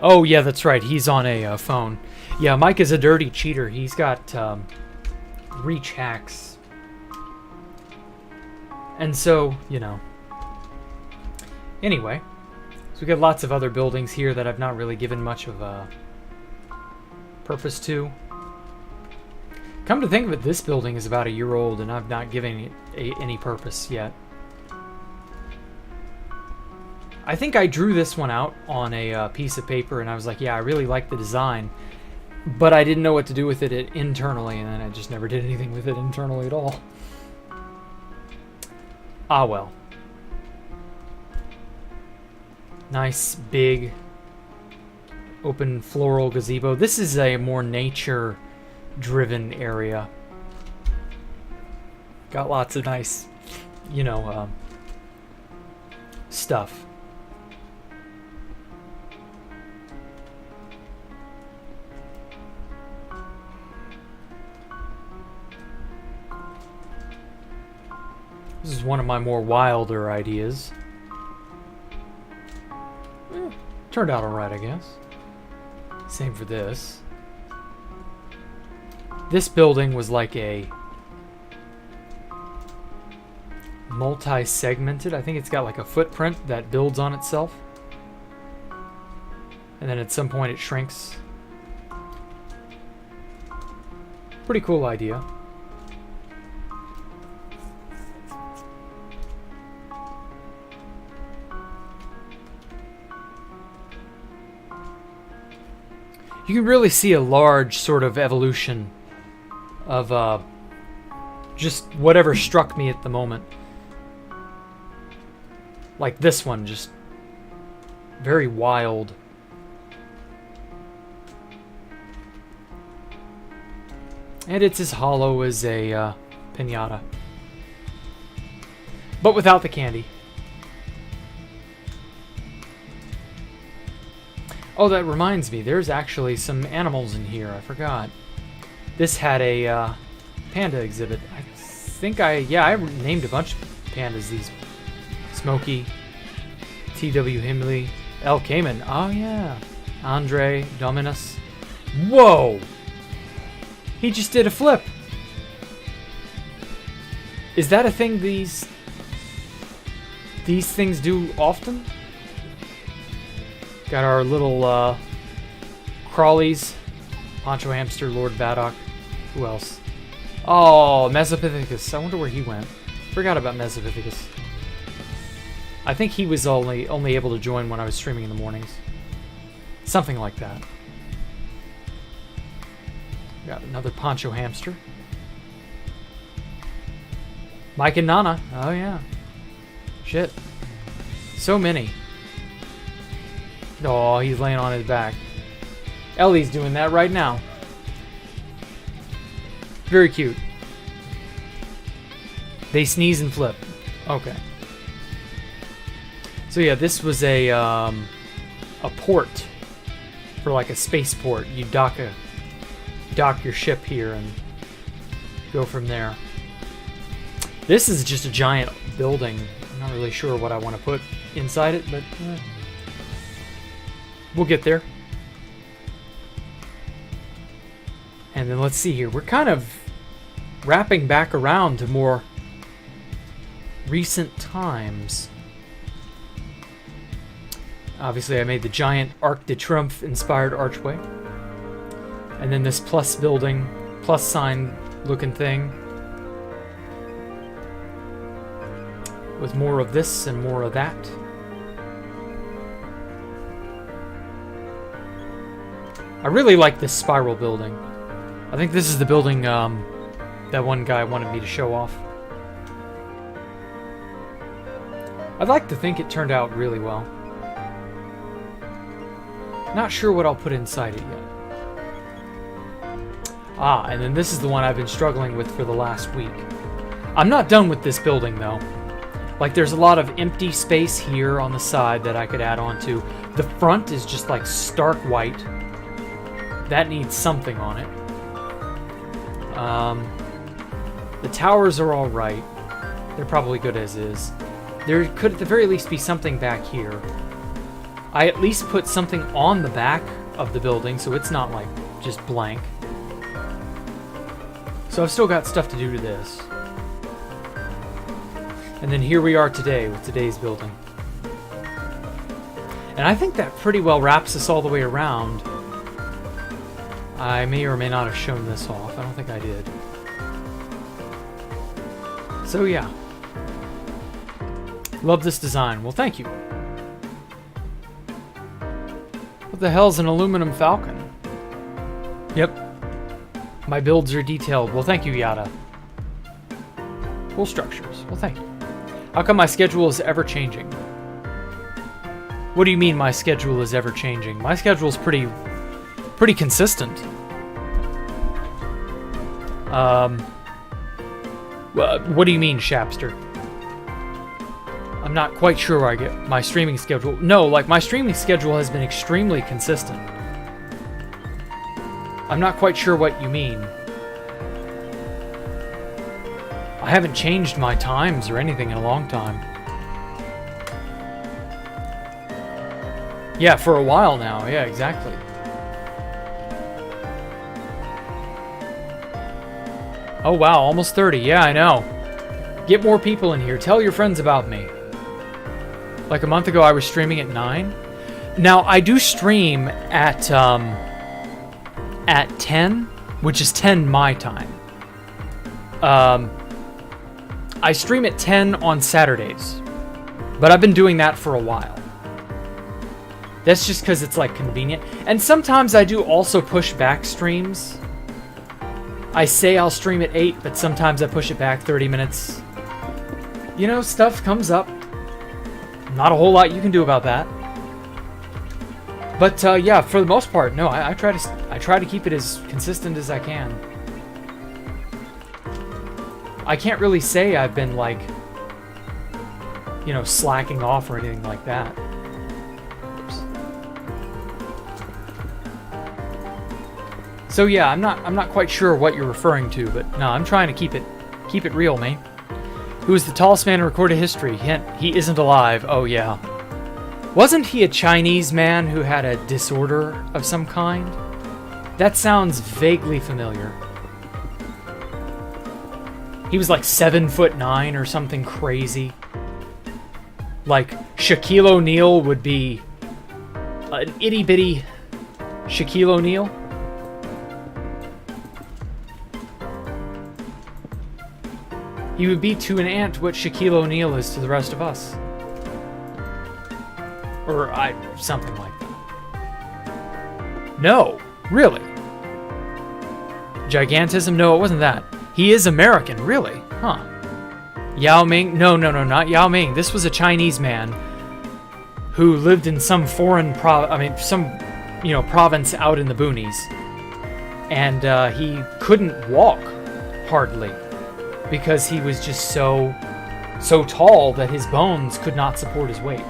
Oh, yeah, that's right. He's on a phone. Yeah, Mike is a dirty cheater. He's got reach hacks. And so, you know. Anyway. So we got lots of other buildings here that I've not really given much of a purpose to. Come to think of it, this building is about a year old and I've not given it any purpose yet. I think I drew this one out on a piece of paper and I was like, yeah, I really like the design, but I didn't know what to do with it internally, and then I just never did anything with it internally at all. Ah, well. Nice, big, open floral gazebo. This is a more nature-driven area. Got lots of nice, you know, stuff. This is one of my more wilder ideas. Turned out alright, I guess. Same for this. This building was like a multi-segmented. I think it's got like a footprint that builds on itself. And then at some point it shrinks. Pretty cool idea. You can really see a large sort of evolution of just whatever struck me at the moment. Like this one, just very wild. And it's as hollow as a piñata. But without the candy. Oh, that reminds me, there's actually some animals in here, I forgot. This had a panda exhibit. I think I named a bunch of pandas. These Smokey, T.W. Himley, El Cayman. Oh yeah, Andre, Dominus. Whoa! He just did a flip. Is that a thing these things do often? Got our little crawlies. Poncho Hamster, Lord Vadok. Who else? Oh, Mesopithecus. I wonder where he went. Forgot about Mesopithecus. I think he was only able to join when I was streaming in the mornings. Something like that. Got another poncho hamster. Mike and Nana. Oh, yeah. Shit. So many. Oh, he's laying on his back. Ellie's doing that right now. Very cute. They sneeze and flip. Okay. So yeah, this was a port for like a spaceport. You dock your ship here and go from there. This is just a giant building. I'm not really sure what I want to put inside it, but we'll get there. And then let's see here. We're kind of wrapping back around to more recent times. Obviously, I made the giant Arc de Triomphe inspired archway. And then this plus building, plus sign looking thing. With more of this and more of that. I really like this spiral building. I think this is the building that one guy wanted me to show off. I'd like to think it turned out really well. Not sure what I'll put inside it yet. Ah, and then this is the one I've been struggling with for the last week. I'm not done with this building, though. Like, there's a lot of empty space here on the side that I could add on to. The front is just, like, stark white. That needs something on it. The towers are alright. They're probably good as is. There could, at the very least, be something back here. I at least put something on the back of the building, so it's not, like, just blank. So I've still got stuff to do to this. And then here we are today with today's building. And I think that pretty well wraps us all the way around. I may or may not have shown this off. I don't think I did. So yeah. Love this design. Well, thank you. What the hell's an aluminum falcon? Yep. My builds are detailed. Well, thank you, Yada. Cool structures. Well, thank you. How come my schedule is ever changing? What do you mean my schedule is ever changing? My schedule is pretty consistent. What do you mean, Shapster? I'm not quite sure where I get my streaming schedule. No, like, my streaming schedule has been extremely consistent. I'm not quite sure what you mean. I haven't changed my times or anything in a long time. Yeah, for a while now. Yeah, exactly. Oh wow, almost 30. Yeah, I know. Get more people in here. Tell your friends about me. Like a month ago, I was streaming at 9. Now, I do stream at 10, which is 10 my time. I stream at 10 on Saturdays, but I've been doing that for a while. That's just because it's, like, convenient. And sometimes I do also push back streams. I say I'll stream at 8, but sometimes I push it back 30 minutes. You know, stuff comes up. Not a whole lot you can do about that. But yeah, for the most part, no. I try to keep it as consistent as I can. I can't really say I've been, like, you know, slacking off or anything like that. Oops. So yeah, I'm not quite sure what you're referring to, but no, I'm trying to keep it real, mate. Who is the tallest man in recorded history? Hint, he isn't alive. Oh yeah. Wasn't he a Chinese man who had a disorder of some kind? That sounds vaguely familiar. He was like 7'9" or something crazy. Like, Shaquille O'Neal would be an itty-bitty Shaquille O'Neal. He would be to an ant what Shaquille O'Neal is to the rest of us. Or something like that. No, really. Gigantism? No, it wasn't that. He is American, really? Huh. Yao Ming? No, not Yao Ming. This was a Chinese man who lived in some foreign province out in the boonies. And he couldn't walk, hardly, because he was just so tall that his bones could not support his weight.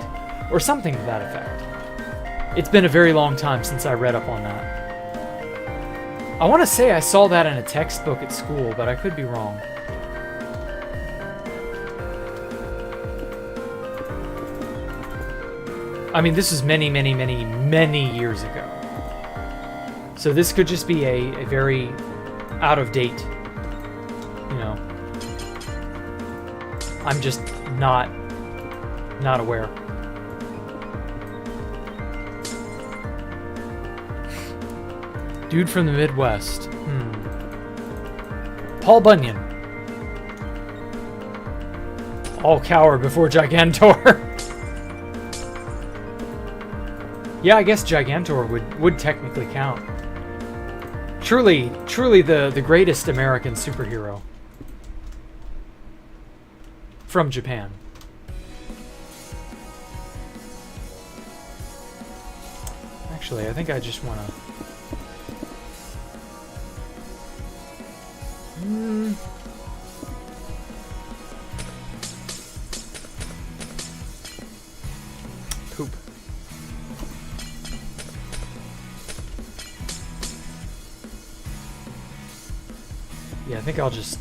Or something to that effect. It's been a very long time since I read up on that. I want to say I saw that in a textbook at school, but I could be wrong. I mean, this was many, many, many, many years ago. So this could just be a very out of date, you know. I'm just not aware. Dude from the Midwest. Paul Bunyan. All cower before Gigantor. Yeah, I guess Gigantor would technically count. Truly the greatest American superhero. From Japan. Actually, I think I just want to... Poop. Yeah, I think I'll just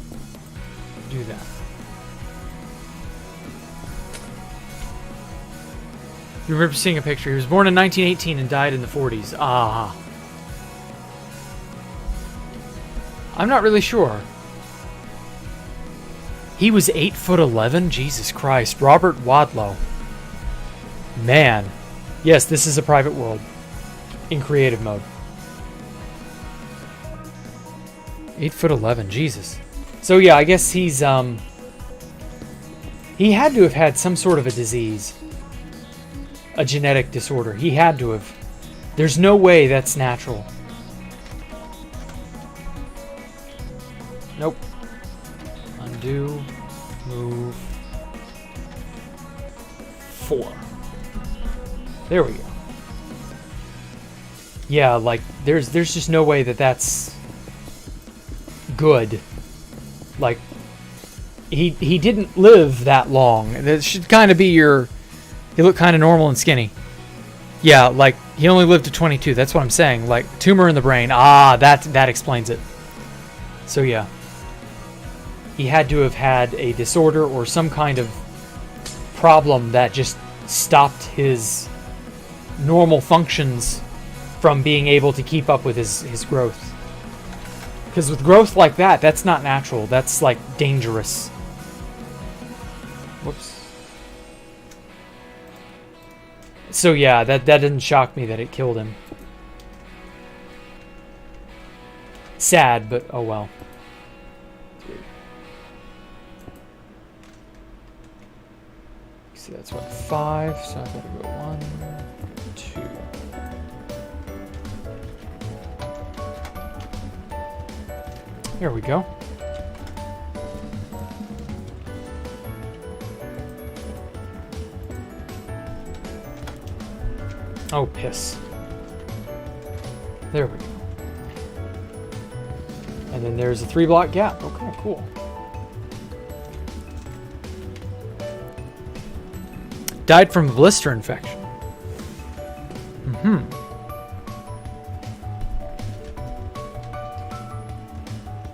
do that. You remember seeing a picture. He was born in 1918 and died in the 40s. Ah. I'm not really sure. He was 8'11"? Jesus Christ. Robert Wadlow. Man. Yes, this is a private world. In creative mode. 8'11", Jesus. So yeah, I guess he's, he had to have had some sort of a disease. A genetic disorder. He had to have. There's no way that's natural. Nope. Undo. Move. 4. There we go. Yeah, like, there's just no way that that's good. Like, he didn't live that long. That should kind of be your... He looked kind of normal and skinny. Yeah, like, he only lived to 22. That's what I'm saying. Like, tumor in the brain. Ah, that explains it. So, yeah. He had to have had a disorder or some kind of problem that just stopped his normal functions from being able to keep up with his growth. Because with growth like that, that's not natural. That's, like, dangerous. Whoops. So yeah, that didn't shock me that it killed him. Sad, but oh well. See, that's what, 5, so I've got to go 1, 2. There we go. Oh, piss. There we go. And then there's a 3-block gap. Okay, cool. Died from a blister infection.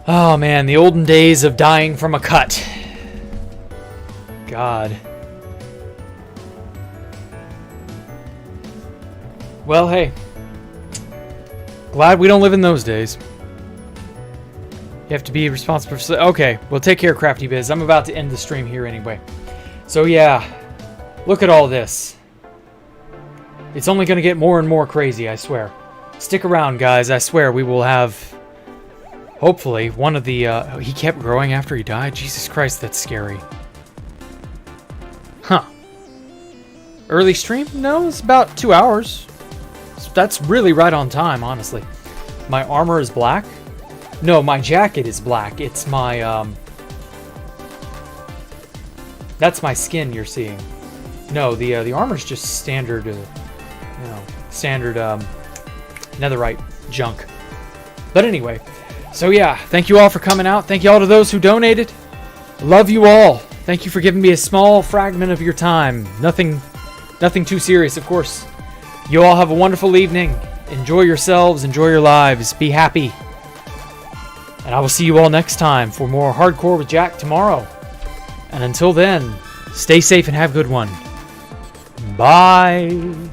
Oh man, the olden days of dying from a cut. God. Well, hey. Glad we don't live in those days. You have to be responsible for... Okay, well, take care, Crafty Biz. I'm about to end the stream here anyway. So, yeah. Look at all this. It's only going to get more and more crazy, I swear. Stick around, guys. I swear we will have... Hopefully, one of the... he kept growing after he died? Jesus Christ, that's scary. Huh. Early stream? No, it's about 2 hours. that's really right on time, honestly. My armor is black. No, my jacket is black. It's my that's my skin you're seeing. No, the armor's just standard, standard netherite junk. But anyway, so yeah, thank you all for coming out. Thank you all to those who donated. Love you all. Thank you for giving me a small fragment of your time. Nothing too serious, of course. You all have a wonderful evening. Enjoy yourselves. Enjoy your lives. Be happy. And I will see you all next time for more Hardcore with Jack tomorrow. And until then, stay safe and have a good one. Bye.